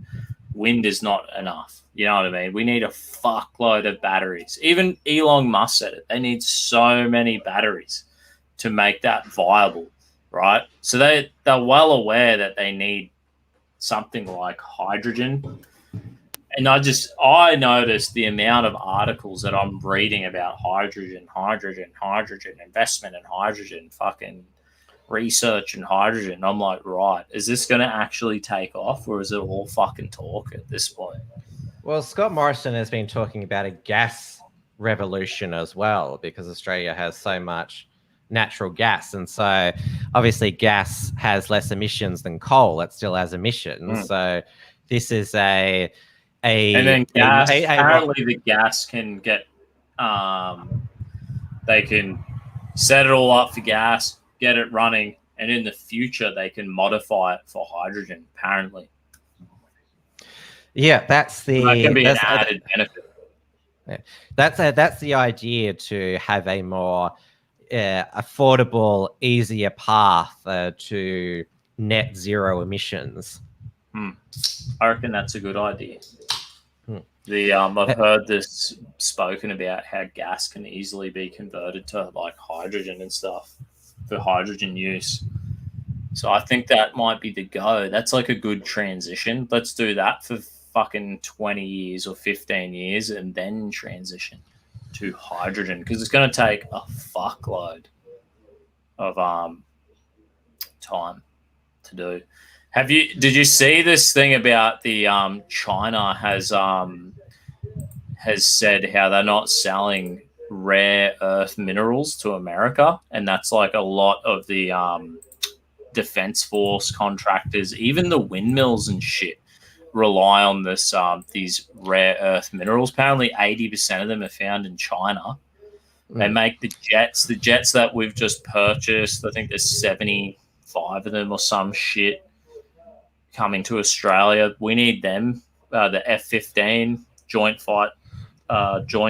wind is not enough. You know what I mean? We need a fuckload of batteries. Even Elon Musk said it. They need so many batteries to make that viable, right? So they're well aware that they need something like hydrogen. And I noticed the amount of articles that I'm reading about hydrogen, investment in hydrogen, fucking research in hydrogen. I'm like, right, is this going to actually take off, or is it all fucking talk at this point? Well, Scott Morrison has been talking about a gas revolution as well, because Australia has so much natural gas. And so obviously gas has less emissions than coal. It still has emissions. So this is and then gas, apparently the gas can get, they can set it all up for gas, get it running, and in the future they can modify it for hydrogen, apparently. Yeah, that can be an added benefit. Yeah. That's the idea, to have a more affordable, easier path to net zero emissions. I reckon that's a good idea. I've heard this spoken about how gas can easily be converted to like hydrogen and stuff for hydrogen use. So I think that might be the go. That's like a good transition. Let's do that for fucking 20 years or 15 years and then transition to hydrogen, because it's going to take a fuckload of time to do. Did you see this thing about the China has said how they're not selling rare earth minerals to America, and that's like a lot of the defense force contractors, even the windmills and shit, rely on this these rare earth minerals. Apparently 80% of them are found in China. They make the jets that we've just purchased. I think there's 75 of them or some shit coming to Australia. We need them. The F-15 joint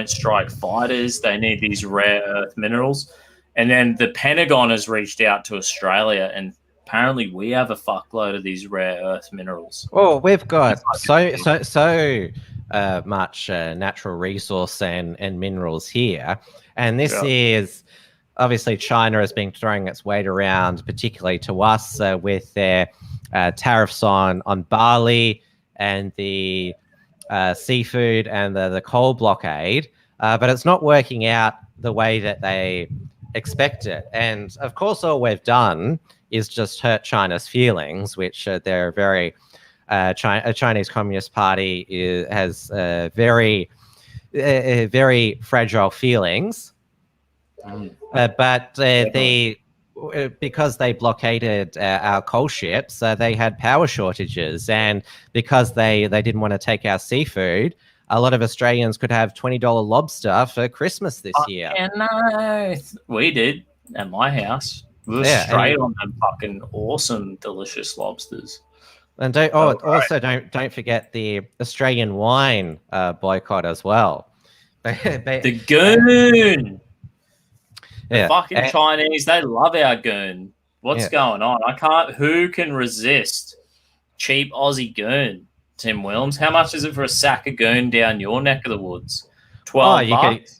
strike fighters. They need these rare earth minerals. And then the Pentagon has reached out to Australia, and apparently we have a fuckload of these rare earth minerals. Oh, we've got so much natural resource and minerals here. And this is obviously China has been throwing its weight around, particularly to us with their tariffs on barley and the seafood and the coal blockade. But it's not working out the way that they expect it. And of course, all we've done is just hurt China's feelings, which they're very Chinese Communist Party has very fragile feelings. But because they blockaded our coal ships, they had power shortages, and because they didn't want to take our seafood, a lot of Australians could have $20 lobster for Christmas this year. Yeah, no, we did at my house. We were straight on them fucking awesome, delicious lobsters. And don't forget the Australian wine boycott as well. The goon. The fucking Chinese, they love our goon. What's going on? Who can resist cheap Aussie goon? Tim Wilms, how much is it for a sack of goon down your neck of the woods? $12.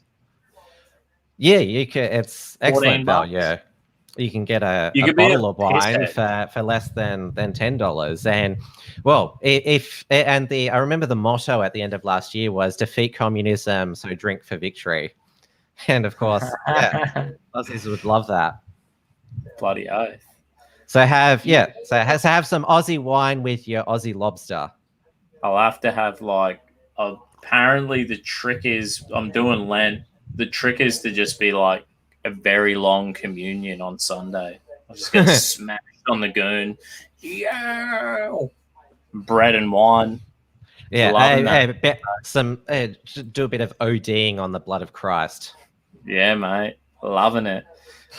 You can. It's excellent value. You can get a bottle of wine for less than $10. And well, I remember the motto at the end of last year was "Defeat communism, so drink for victory." And of course, Aussies would love that. Bloody oath. So have some Aussie wine with your Aussie lobster. I'll have to have apparently the trick is I'm doing Lent. The trick is to just be like a very long communion on Sunday. I just get smashed on the goon. Yeah. Bread and wine. Yeah. Do a bit of ODing on the blood of Christ. Yeah, mate. Loving it.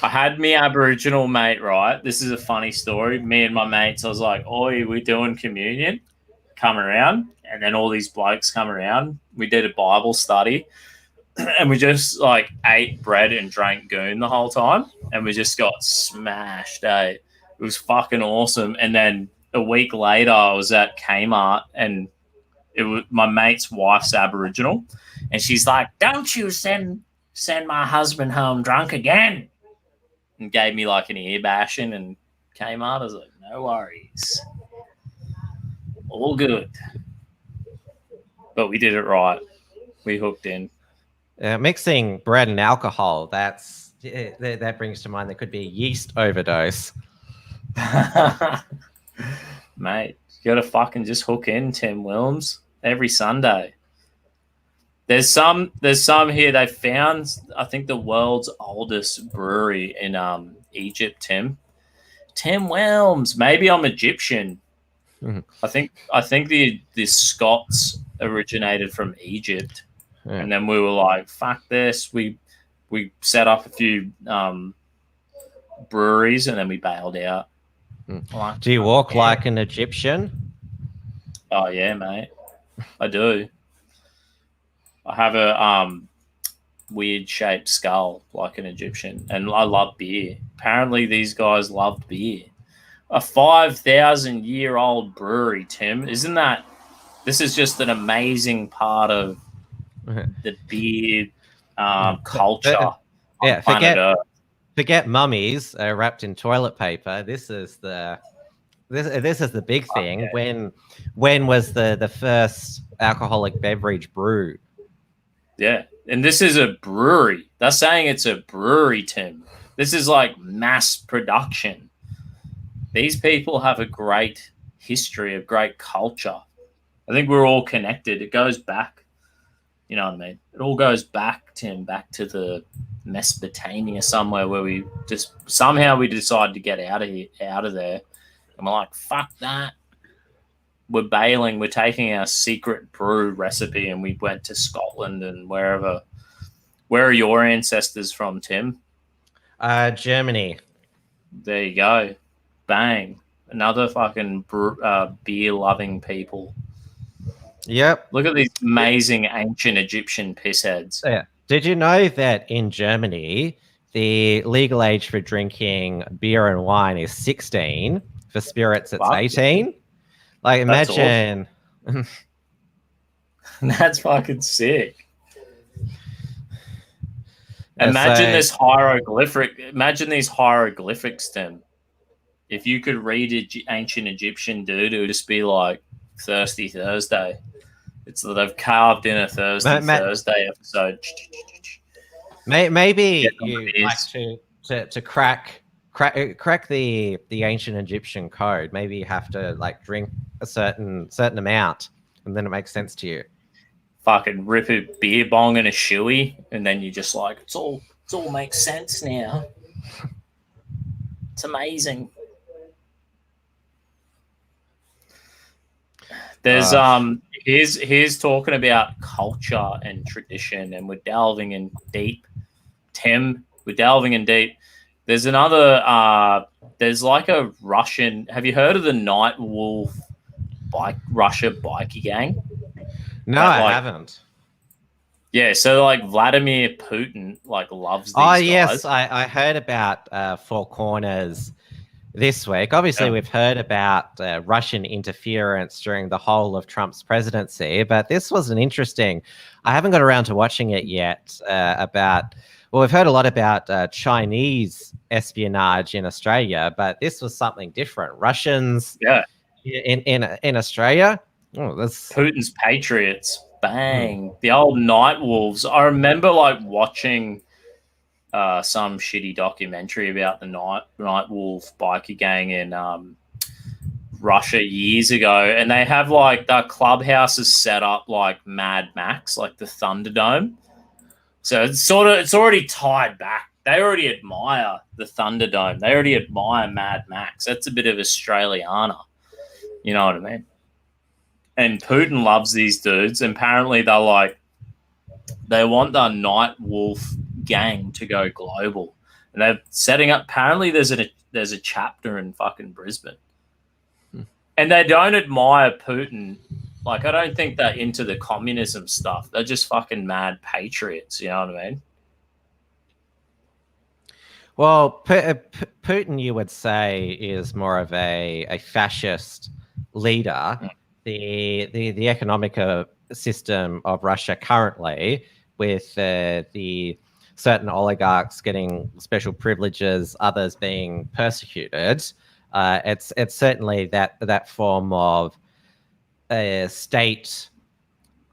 I had me Aboriginal mate, right? This is a funny story. Me and my mates, I was like, oi, we're doing communion. Come around. And then all these blokes come around. We did a Bible study. And we just ate bread and drank goon the whole time. And we just got smashed, eh? It was fucking awesome. And then a week later, I was at Kmart and it was my mate's wife's Aboriginal. And she's like, don't you send my husband home drunk again. And gave me an ear bashing and Kmart. I was like, no worries. All good. But we did it right. We hooked in. Mixing bread and alcohol, that brings to mind there could be a yeast overdose. Mate, you got to fucking just hook in, Tim Wilms, every Sunday. There's some here. They found, I think, the world's oldest brewery in Egypt, Tim Wilms. Maybe I'm Egyptian. Mm-hmm. I think the Scots originated from Egypt. Yeah. And then we were like, fuck this. We set up a few breweries and then we bailed out. Do you walk like an Egyptian? Oh, yeah, mate. I do. I have a weird-shaped skull like an Egyptian. And I love beer. Apparently these guys loved beer. A 5,000-year-old brewery, Tim. Isn't that... This is just an amazing part of the beer culture. Forget mummies wrapped in toilet paper. This is the this is the big thing. Yeah. When was the first alcoholic beverage brewed? Yeah. And this is a brewery. They're saying it's a brewery, Tim. This is like mass production. These people have a great history, a great culture. I think we're all connected. It goes back. You know what I mean? It all goes back, Tim, back to the Mesopotamia somewhere where we just somehow we decided to get out of there. And we're like, fuck that. We're bailing. We're taking our secret brew recipe and we went to Scotland and wherever. Where are your ancestors from, Tim? Germany. There you go. Bang. Another fucking beer-loving people. Yep. Look at these amazing ancient Egyptian pissheads. Yeah. Did you know that in Germany, the legal age for drinking beer and wine is 16? For spirits, it's 18. Like, imagine. That's, that's fucking sick. Imagine this hieroglyphic. Imagine these hieroglyphics, Tim. If you could read ancient Egyptian, dude, it would just be like Thirsty Thursday. It's they've carved in a Thursday episode. Maybe you like to crack the ancient Egyptian code. Maybe you have to like drink a certain amount, and then it makes sense to you. Fucking rip a beer bong and a shoey, and then you just like it's all makes sense now. It's amazing. There's here's talking about culture and tradition, and we're delving in deep. Tim, we're delving in deep. There's another there's like a Russian. Have you heard of the Night Wolf Russia bikie gang? No, I haven't. Yeah, so like Vladimir Putin like loves these guys. Yes, I heard about Four Corners this week. Obviously, we've heard about Russian interference during the whole of Trump's presidency, but this was an interesting. I haven't got around to watching it yet. We've heard a lot about Chinese espionage in Australia, but this was something different. Russians, in Australia. Oh, that's Putin's patriots. Bang. The old Night Wolves. I remember like watching some shitty documentary about the Night Wolf bikie gang in Russia years ago, and they have like their clubhouses set up like Mad Max, like the Thunderdome. So it's already tied back. They already admire the Thunderdome. They already admire Mad Max. That's a bit of Australiana. You know what I mean? And Putin loves these dudes. And apparently they want the Night Wolf gang to go global. And they're setting up, apparently there's a chapter in fucking Brisbane. And they don't admire Putin. Like, I don't think they're into the communism stuff. They're just fucking mad patriots. You know what I mean? Well, Putin, you would say, is more of a fascist leader. The economic system of Russia currently, with the certain oligarchs getting special privileges, others being persecuted, it's certainly that form of state.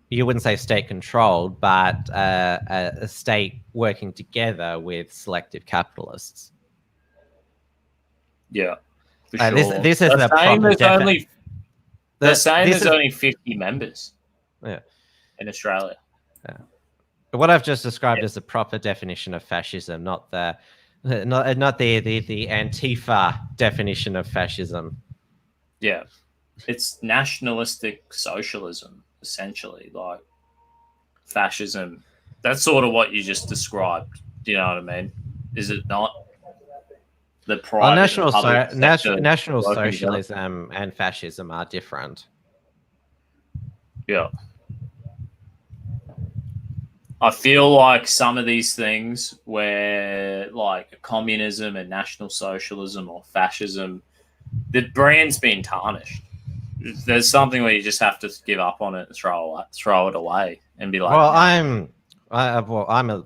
You wouldn't say state controlled, but a state working together with selective capitalists. Yeah, for sure. This is the proper They're saying there's only 50 members in Australia. Yeah. What I've just described is the proper definition of fascism, not the Antifa definition of fascism. Yeah. It's nationalistic socialism, essentially, like fascism. That's sort of what you just described. Do you know what I mean? Is it not? The national socialism and fascism are different. Yeah. I feel like some of these things where like communism and national socialism or fascism, the brand's been tarnished. There's something where you just have to give up on it and throw it away and be like, well, I'm a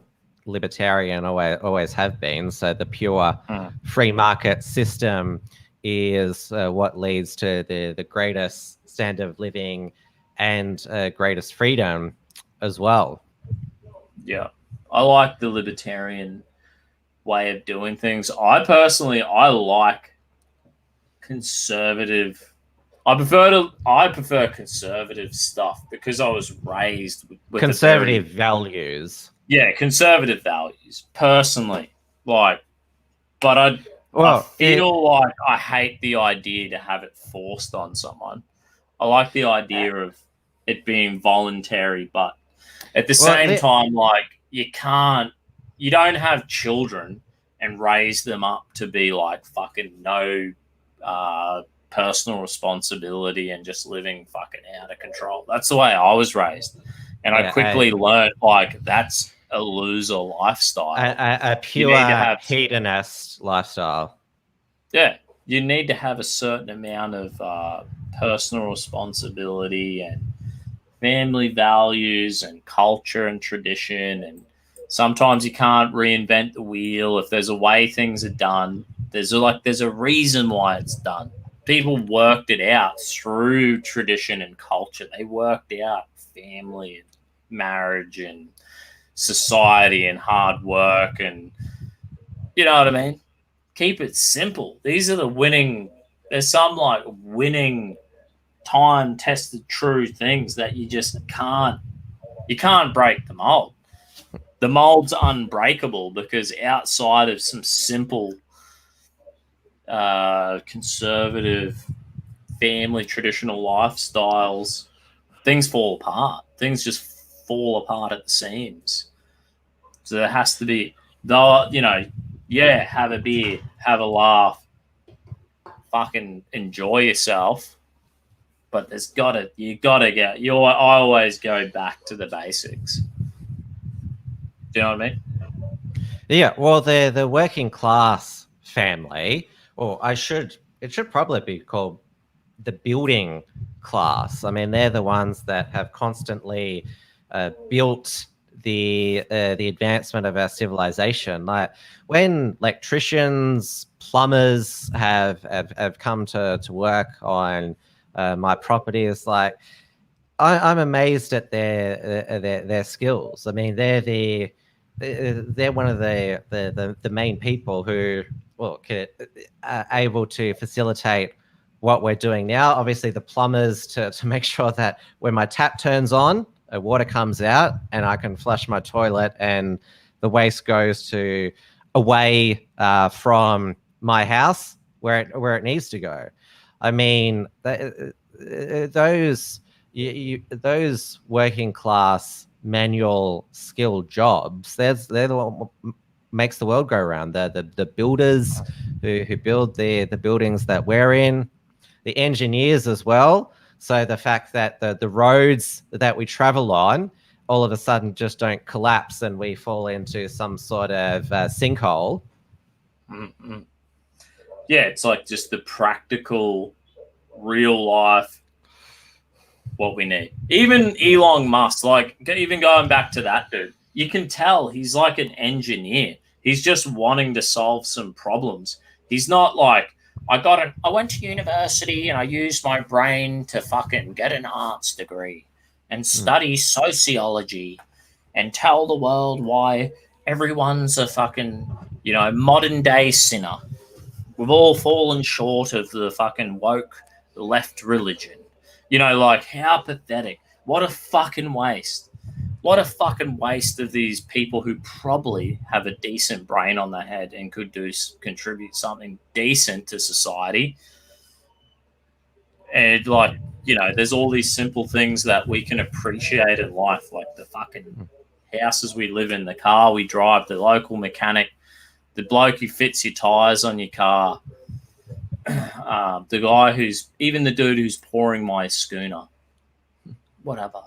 libertarian, always have been. So the pure free market system is what leads to the greatest standard of living and greatest freedom as well. Yeah, I like the libertarian way of doing things. I like conservative. I prefer conservative stuff because I was raised with conservative values. Yeah, conservative values. Personally, like, but I feel like I hate the idea to have it forced on someone. I like the idea of it being voluntary, but at the same time, like, you don't have children and raise them up to be like fucking no personal responsibility and just living fucking out of control. That's the way I was raised. And I quickly learned, like, that's a loser lifestyle. A pure hedonist lifestyle. Yeah. You need to have a certain amount of personal responsibility and family values and culture and tradition. And sometimes you can't reinvent the wheel. If there's a way things are done, there's a reason why it's done. People worked it out through tradition and culture. They worked out family and marriage and society and hard work, and you know what I mean? Keep it simple. These are the winning. There's some like winning, time tested true things that you just can't break the mold. The mold's unbreakable because outside of some simple conservative family traditional lifestyles, things fall apart. Things just fall apart at the seams. So there has to be, though, have a beer, have a laugh, fucking enjoy yourself. But I always go back to the basics. Do you know what I mean? Yeah, well, the working class family, or it should probably be called the building class. I mean, they're the ones that have constantly built the advancement of our civilization. Like when electricians, plumbers have come to work on my property, is like I'm amazed at their skills. I mean, they're one of the main people who are able to facilitate what we're doing now. Obviously, the plumbers to make sure that when my tap turns on, water comes out and I can flush my toilet and the waste goes to away from my house where it needs to go. I mean, those working class manual skill jobs, they're the one makes the world go around. The builders who build the buildings that we're in, the engineers as well. So the fact that the roads that we travel on all of a sudden just don't collapse and we fall into some sort of sinkhole. Mm-hmm. Yeah, it's like just the practical, real life, what we need. Even Elon Musk, like even going back to that dude, you can tell he's like an engineer. He's just wanting to solve some problems. He's not like, I went to university and I used my brain to fucking get an arts degree and study sociology and tell the world why everyone's a fucking, modern day sinner. We've all fallen short of the fucking woke left religion. Like, how pathetic. What a fucking waste. What a fucking waste of these people who probably have a decent brain on their head and could contribute something decent to society. And there's all these simple things that we can appreciate in life, like the fucking houses we live in, the car we drive, the local mechanic, the bloke who fits your tires on your car, the dude who's pouring my schooner, whatever.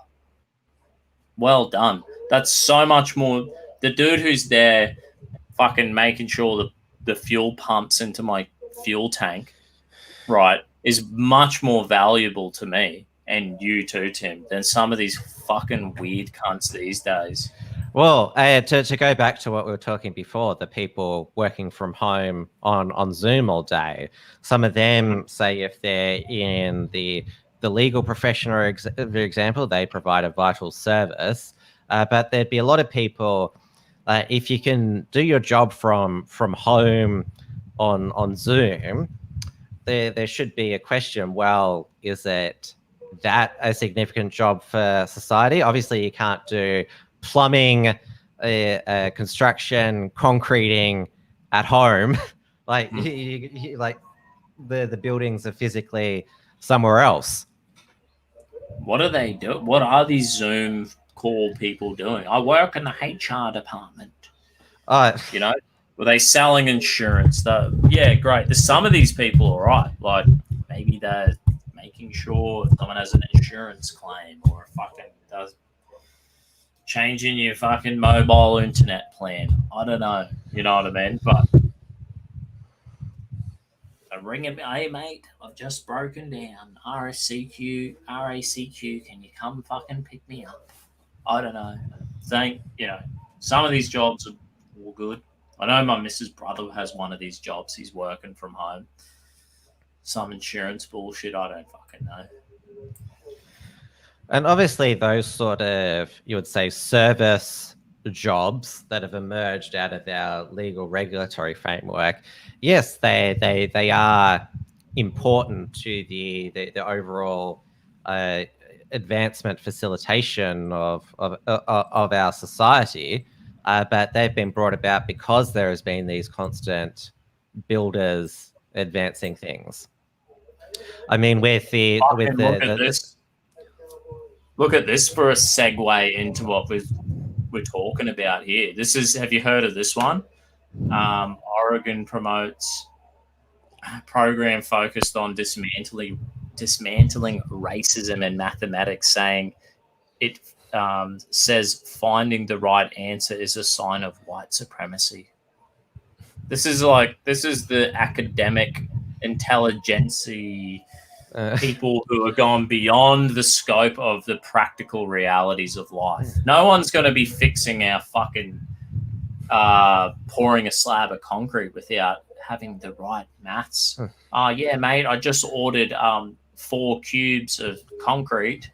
Well done. That's so much more. The dude who's there fucking making sure the fuel pumps into my fuel tank, right, is much more valuable to me and you too, Tim, than some of these fucking weird cunts these days. Well, to go back to what we were talking before, the people working from home on Zoom all day, some of them say if they're in the legal profession, or for example, they provide a vital service. But there'd be a lot of people, if you can do your job from home on Zoom, there should be a question. Well, is it that a significant job for society? Obviously, you can't do plumbing, construction, concreting at home. Like like the buildings are physically somewhere else. What do they do? What are these Zoom call people doing? I work in the HR department. You know, were they selling insurance? Though, yeah, great. There's some of these people, all right. Like maybe they're making sure someone has an insurance claim, or fucking does changing your fucking mobile internet plan. I don't know. You know what I mean? But I'm ringing, hey mate, I've just broken down. RACQ, can you come fucking pick me up? I don't know. Some of these jobs are all good. I know my missus' brother has one of these jobs. He's working from home. Some insurance bullshit. I don't fucking know. And obviously those sort of, you would say, service jobs that have emerged out of our legal regulatory framework, yes, they are important to the overall advancement, facilitation of our society, but they've been brought about because there has been these constant builders advancing things. I mean, Look at this for a segue into what we're talking about here. Have you heard of this one? Oregon promotes a program focused on dismantling racism and mathematics, saying it says finding the right answer is a sign of white supremacy. This is the academic intelligentsia people who are gone beyond the scope of the practical realities of life. No one's going to be fixing our fucking pouring a slab of concrete without having the right maths. Yeah, mate, I just ordered 4 cubes of concrete.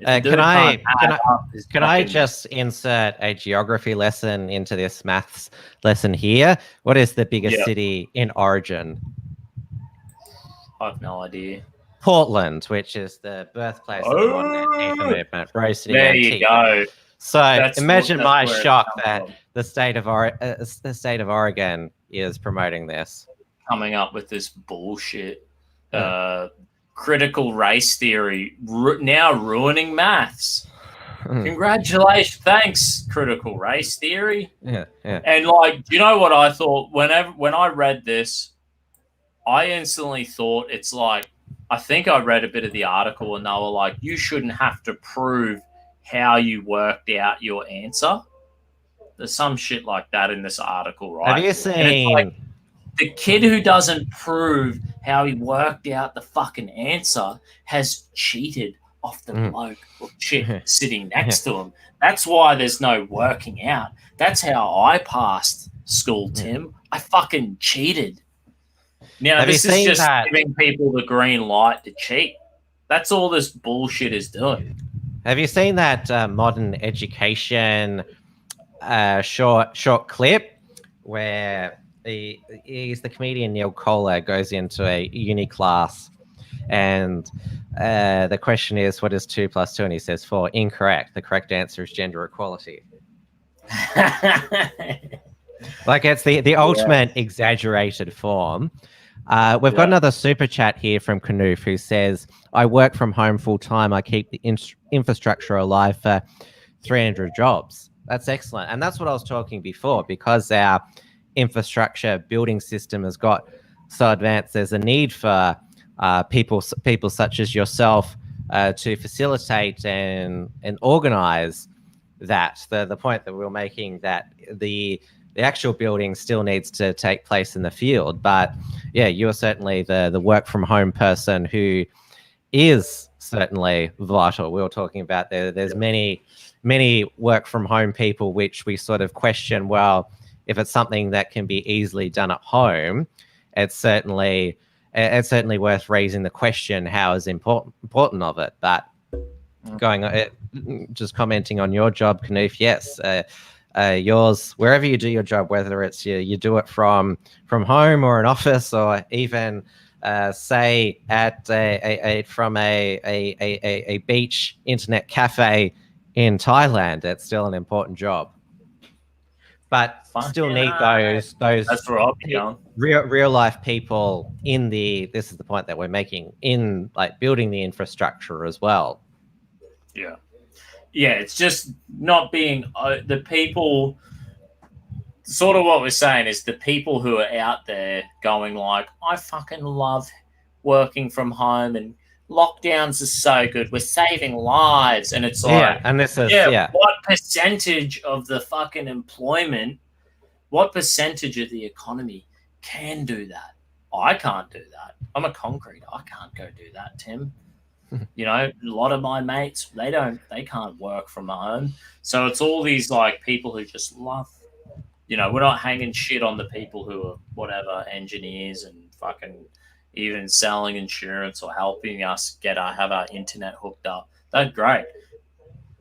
Can I just insert a geography lesson into this maths lesson here? What is the biggest city in Origin? I have no idea. Portland, which is the birthplace of the modern Antifa movement. Roasting there you go. So imagine my shock that the state of Oregon is promoting this, coming up with this bullshit. Critical race theory now ruining maths. Congratulations, thanks, critical race theory. Yeah. And like, you know what I thought when I read this, I instantly thought it's like, I think I read a bit of the article and they were like, you shouldn't have to prove how you worked out your answer. There's some shit like that in this article, right? Have you seen the kid who doesn't prove how he worked out the fucking answer has cheated off the bloke or chick sitting next to him. That's why there's no working out. That's how I passed school, Tim. I fucking cheated. Now, this is just giving people the green light to cheat. That's all this bullshit is doing. Have you seen that modern education short clip where the comedian Neil Kohler goes into a uni class and the question is, what is 2 + 2? And he says 4. Incorrect. The correct answer is gender equality. Like, it's the ultimate exaggerated form. We've got another super chat here from Canoof who says, I work from home full time. I keep the infrastructure alive for 300 jobs. That's excellent. And that's what I was talking before, because our infrastructure building system has got so advanced. There's a need for people such as yourself to facilitate and organize that. The point that we're making, that the actual building still needs to take place in the field. But yeah, you are certainly the work from home person who is certainly vital. We were talking about there's many work from home people which we sort of question, well, if it's something that can be easily done at home, it's certainly worth raising the question, how is important of it. But just commenting on your job, Knoof, yes, yours, wherever you do your job, whether it's you do it from home or an office, or even say at from a beach internet cafe in Thailand, it's still an important job. But still need those That's where I'll be going. real life people in this is the point that we're making, in like building the infrastructure as well. Yeah, it's just not being the people. Sort of what we're saying is the people who are out there going like, I fucking love working from home and lockdowns are so good. We're saving lives. And it's like, and this is, what percentage of the fucking employment, what percentage of the economy can do that? I can't do that. I'm a concrete. I can't go do that, Tim. You know, a lot of my mates, they can't work from home. So it's all these like people who just love, you know, we're not hanging shit on the people who are whatever engineers and fucking even selling insurance or helping us have our internet hooked up. They're great.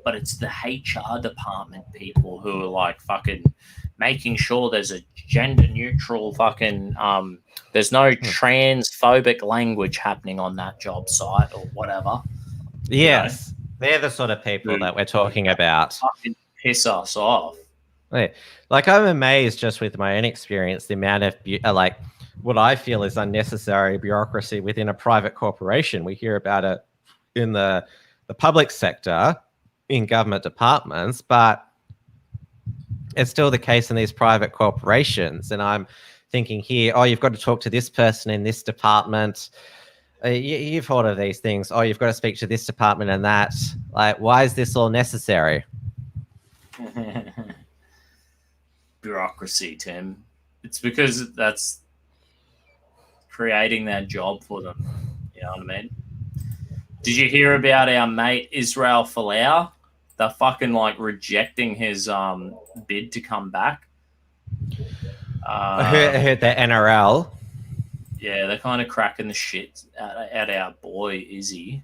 But it's the HR department people who are like fucking making sure there's a gender neutral fucking there's no transphobic language happening on that job site or whatever. Yes. You know? They're the sort of people that we're talking about. Fucking piss us off. Like, I'm amazed just with my own experience, the amount of like what I feel is unnecessary bureaucracy within a private corporation. We hear about it in the public sector, in government departments, but it's still the case in these private corporations. And I'm thinking here, oh, you've got to talk to this person in this department. You've heard of these things. Oh, you've got to speak to this department and that. Like, why is this all necessary? Bureaucracy, Tim. It's because that's creating that job for them. You know what I mean? Did you hear about our mate Israel Folau? They're fucking like rejecting his bid to come back. I heard the NRL. Yeah, they're kind of cracking the shit at our boy Izzy.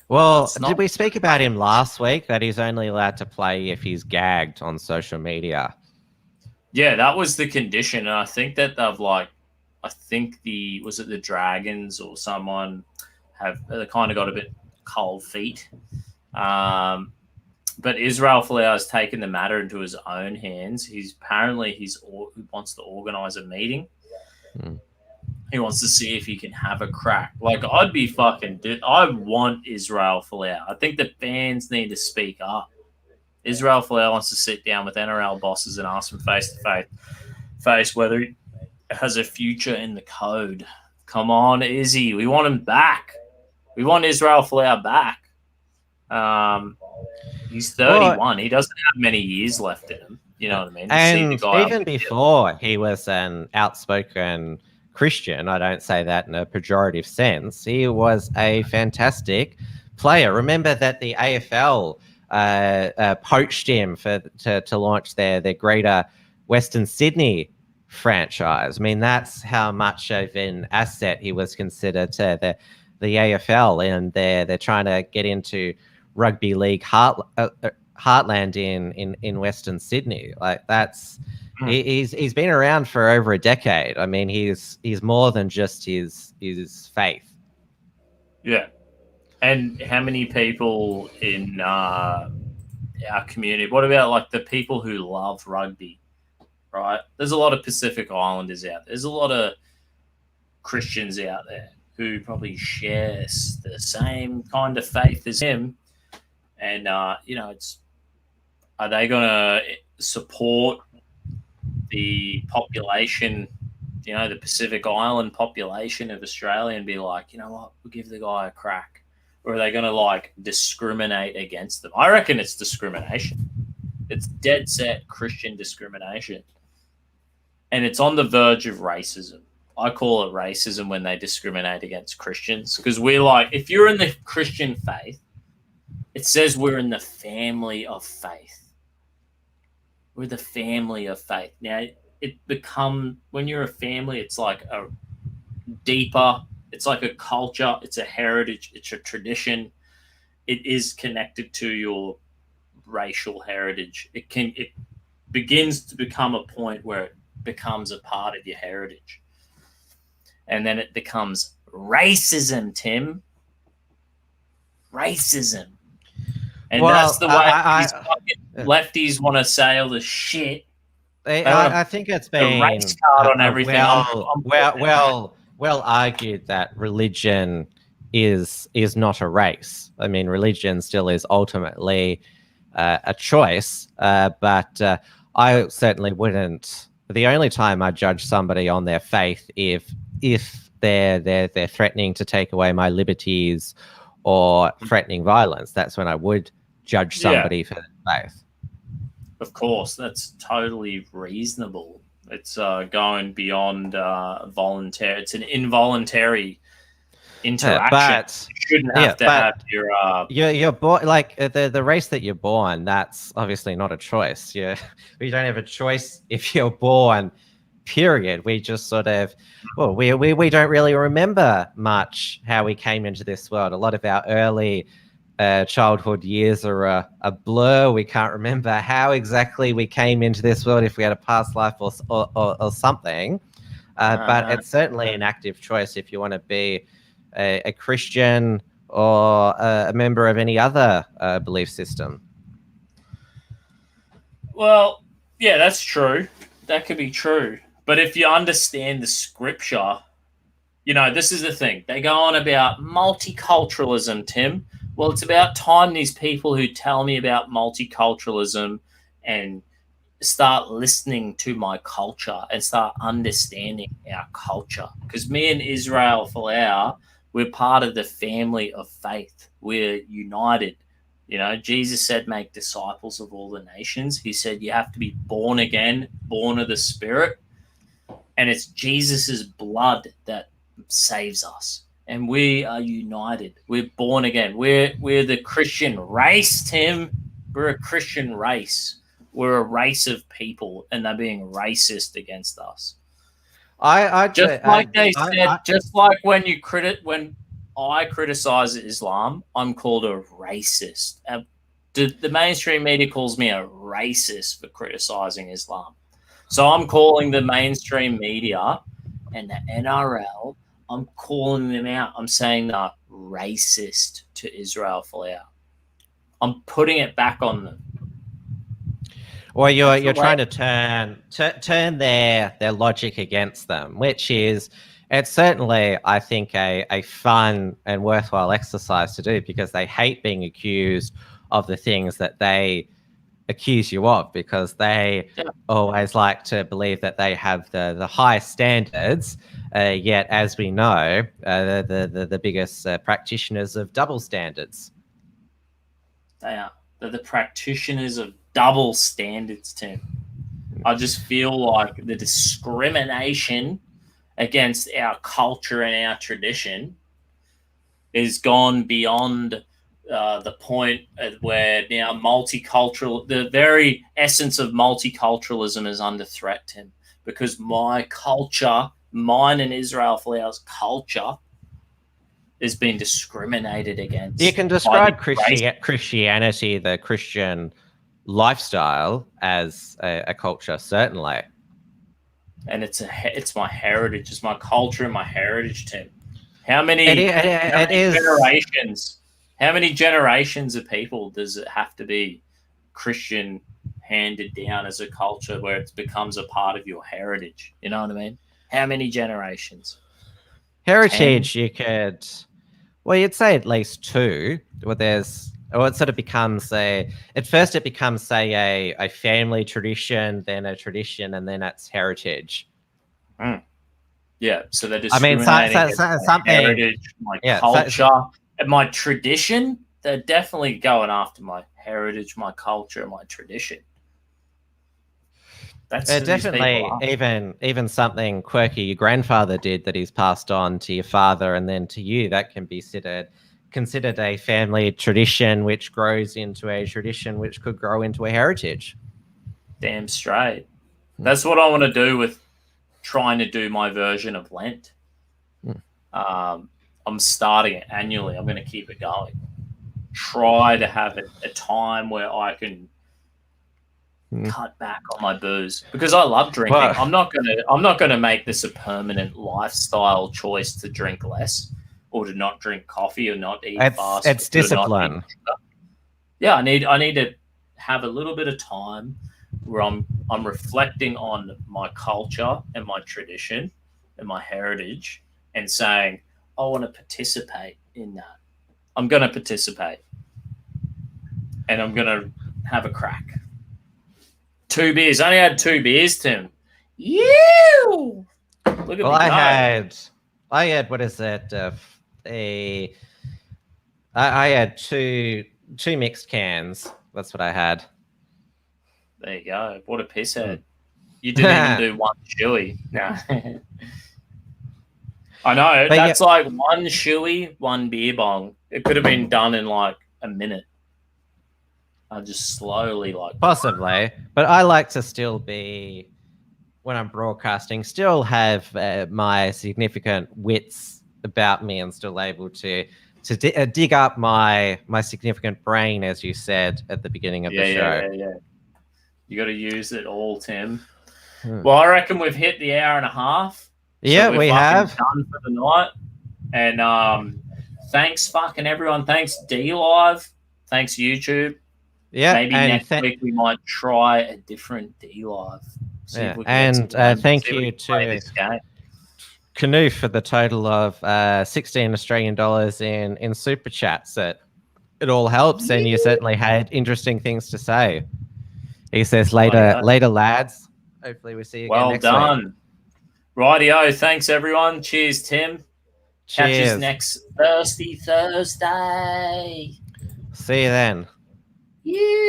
Well, did we speak about him last week, that he's only allowed to play if he's gagged on social media? Yeah, that was the condition, and I think that was it the Dragons or someone they kind of got a bit cold feet. But Israel Folau has taken the matter into his own hands. He wants to organise a meeting. He wants to see if he can have a crack. Like, I'd be I want Israel Folau. I think the fans need to speak up. Israel Folau wants to sit down with NRL bosses and ask them face to face whether he has a future in the code. Come on, Izzy. We want him back. We want Israel Folau back. He's 31. Well, he doesn't have many years left in him. You know what I mean? And even before he was an outspoken Christian, I don't say that in a pejorative sense, he was a fantastic player. Remember that the AFL poached him to launch their Greater Western Sydney franchise. I mean, that's how much of an asset he was considered to the AFL, and they're trying to get into rugby league heartland in Western Sydney. Like, that's he's been around for over a decade. I mean, he's more than just his faith. Yeah. And how many people in our community, what about like the people who love rugby, right? There's a lot of Pacific Islanders out there. There's a lot of Christians out there who probably share the same kind of faith as him. And, are they going to support the population, the Pacific Island population of Australia and be like, you know what, we'll give the guy a crack? Or are they going to like discriminate against them? I reckon it's discrimination. It's dead set Christian discrimination. And it's on the verge of racism. I call it racism when they discriminate against Christians, because we're like, if you're in the Christian faith, it says we're in the family of faith. We're the family of faith. Now, when you're a family, it's like a deeper, it's like a culture, it's a heritage, it's a tradition. It is connected to your racial heritage. It begins to become a point where it becomes a part of your heritage. And then it becomes racism, Tim. Racism. And that's the way these fucking lefties want to say all the shit. I think it's been race card on everything. Well argued that religion is not a race. I mean, religion still is ultimately a choice, but I certainly wouldn't. The only time I judge somebody on their faith if they're threatening to take away my liberties or threatening violence, that's when I would judge somebody for their faith. Of course, that's totally reasonable. It's going beyond voluntary. It's an involuntary interaction. But you shouldn't have to have you're born, like the race that you're born. That's obviously not a choice. We don't have a choice if you're born. Period. We just sort of, we don't really remember much how we came into this world. A lot of our early childhood years are a blur. We can't remember how exactly we came into this world, if we had a past life or something. But it's certainly an active choice if you want to be a Christian or a member of any other belief system. Well, yeah, that's true. That could be true. But if you understand the scripture, this is the thing. They go on about multiculturalism, Tim. Well, it's about time these people who tell me about multiculturalism and start listening to my culture and start understanding our culture. Because me and Israel Folau, we're part of the family of faith. We're united. Jesus said, make disciples of all the nations. He said, you have to be born again, born of the Spirit. And it's Jesus's blood that saves us. And we are united. We're born again. We're the Christian race, Tim. We're a Christian race. We're a race of people, and they're being racist against us. Just like when I criticize Islam, I'm called a racist. The mainstream media calls me a racist for criticizing Islam. So I'm calling the mainstream media and the NRL, I'm calling them out. I'm saying they're racist to Israel Folau. I'm putting it back on them. Well, you're trying to turn their logic against them, which is, it's certainly, I think, a fun and worthwhile exercise to do, because they hate being accused of the things that they accuse you of, because they always like to believe that they have the highest standards, yet, as we know, the biggest practitioners of double standards. They are. They're the practitioners of double standards, Tim. I just feel like the discrimination against our culture and our tradition is gone beyond the point where now the very essence of multiculturalism is under threat, Tim, because my culture, mine and Israel Folau's culture, is being discriminated against. You can describe Christianity, the Christian lifestyle, as a culture, certainly. And it's my heritage, it's my culture and my heritage, Tim. How many generations of people does it have to be Christian handed down as a culture where it becomes a part of your heritage? You know what I mean? How many generations? Heritage, 10? You'd say at least 2. It sort of becomes a family tradition, then a tradition, and then it's heritage. Yeah, so they're discriminating against my heritage, my culture, and my tradition. They're definitely going after my heritage, my culture, and my tradition. That's who these Definitely, people are. even something quirky your grandfather did that he's passed on to your father and then to you, that can be considered a family tradition, which grows into a tradition, which could grow into a heritage. Damn straight. That's what I want to do with trying to do my version of Lent. I'm starting it annually. I'm going to keep it going. Try to have a time where I can cut back on my booze because I love drinking. Well, I'm not gonna make this a permanent lifestyle choice to drink less or to not drink coffee or not eat fast. It's discipline. Yeah, I need to have a little bit of time where I'm reflecting on my culture and my tradition and my heritage and saying I want to participate in that. I'm going to participate and I'm going to have a crack. 2 beers. I only had 2 beers, Tim. You. Look at me. I had what is it? I had two mixed cans. That's what I had. There you go. What a pisshead. You didn't even do one chewy. No. I know. But that's like one chewy, one beer bong. It could have been done in like a minute. I just slowly possibly, but I like to still be, when I'm broadcasting, still have my significant wits about me and still able to dig up my significant brain, as you said at the beginning of the show. Yeah. You got to use it all, Tim. Well, I reckon we've hit the hour and a half. Yeah, we have done for the night. And thanks, fucking everyone. Thanks, D Live. Thanks, YouTube. Yeah, maybe next week we might try a different D Live. Yeah. And thank you to Canoe for the total of 16 Australian dollars in super chats. It all helps, and you certainly had interesting things to say. He says later, lads. Hopefully we see you again next week. Well done. Rightio. Thanks, everyone. Cheers, Tim. Catch us next Thursday. See you then. Yeah.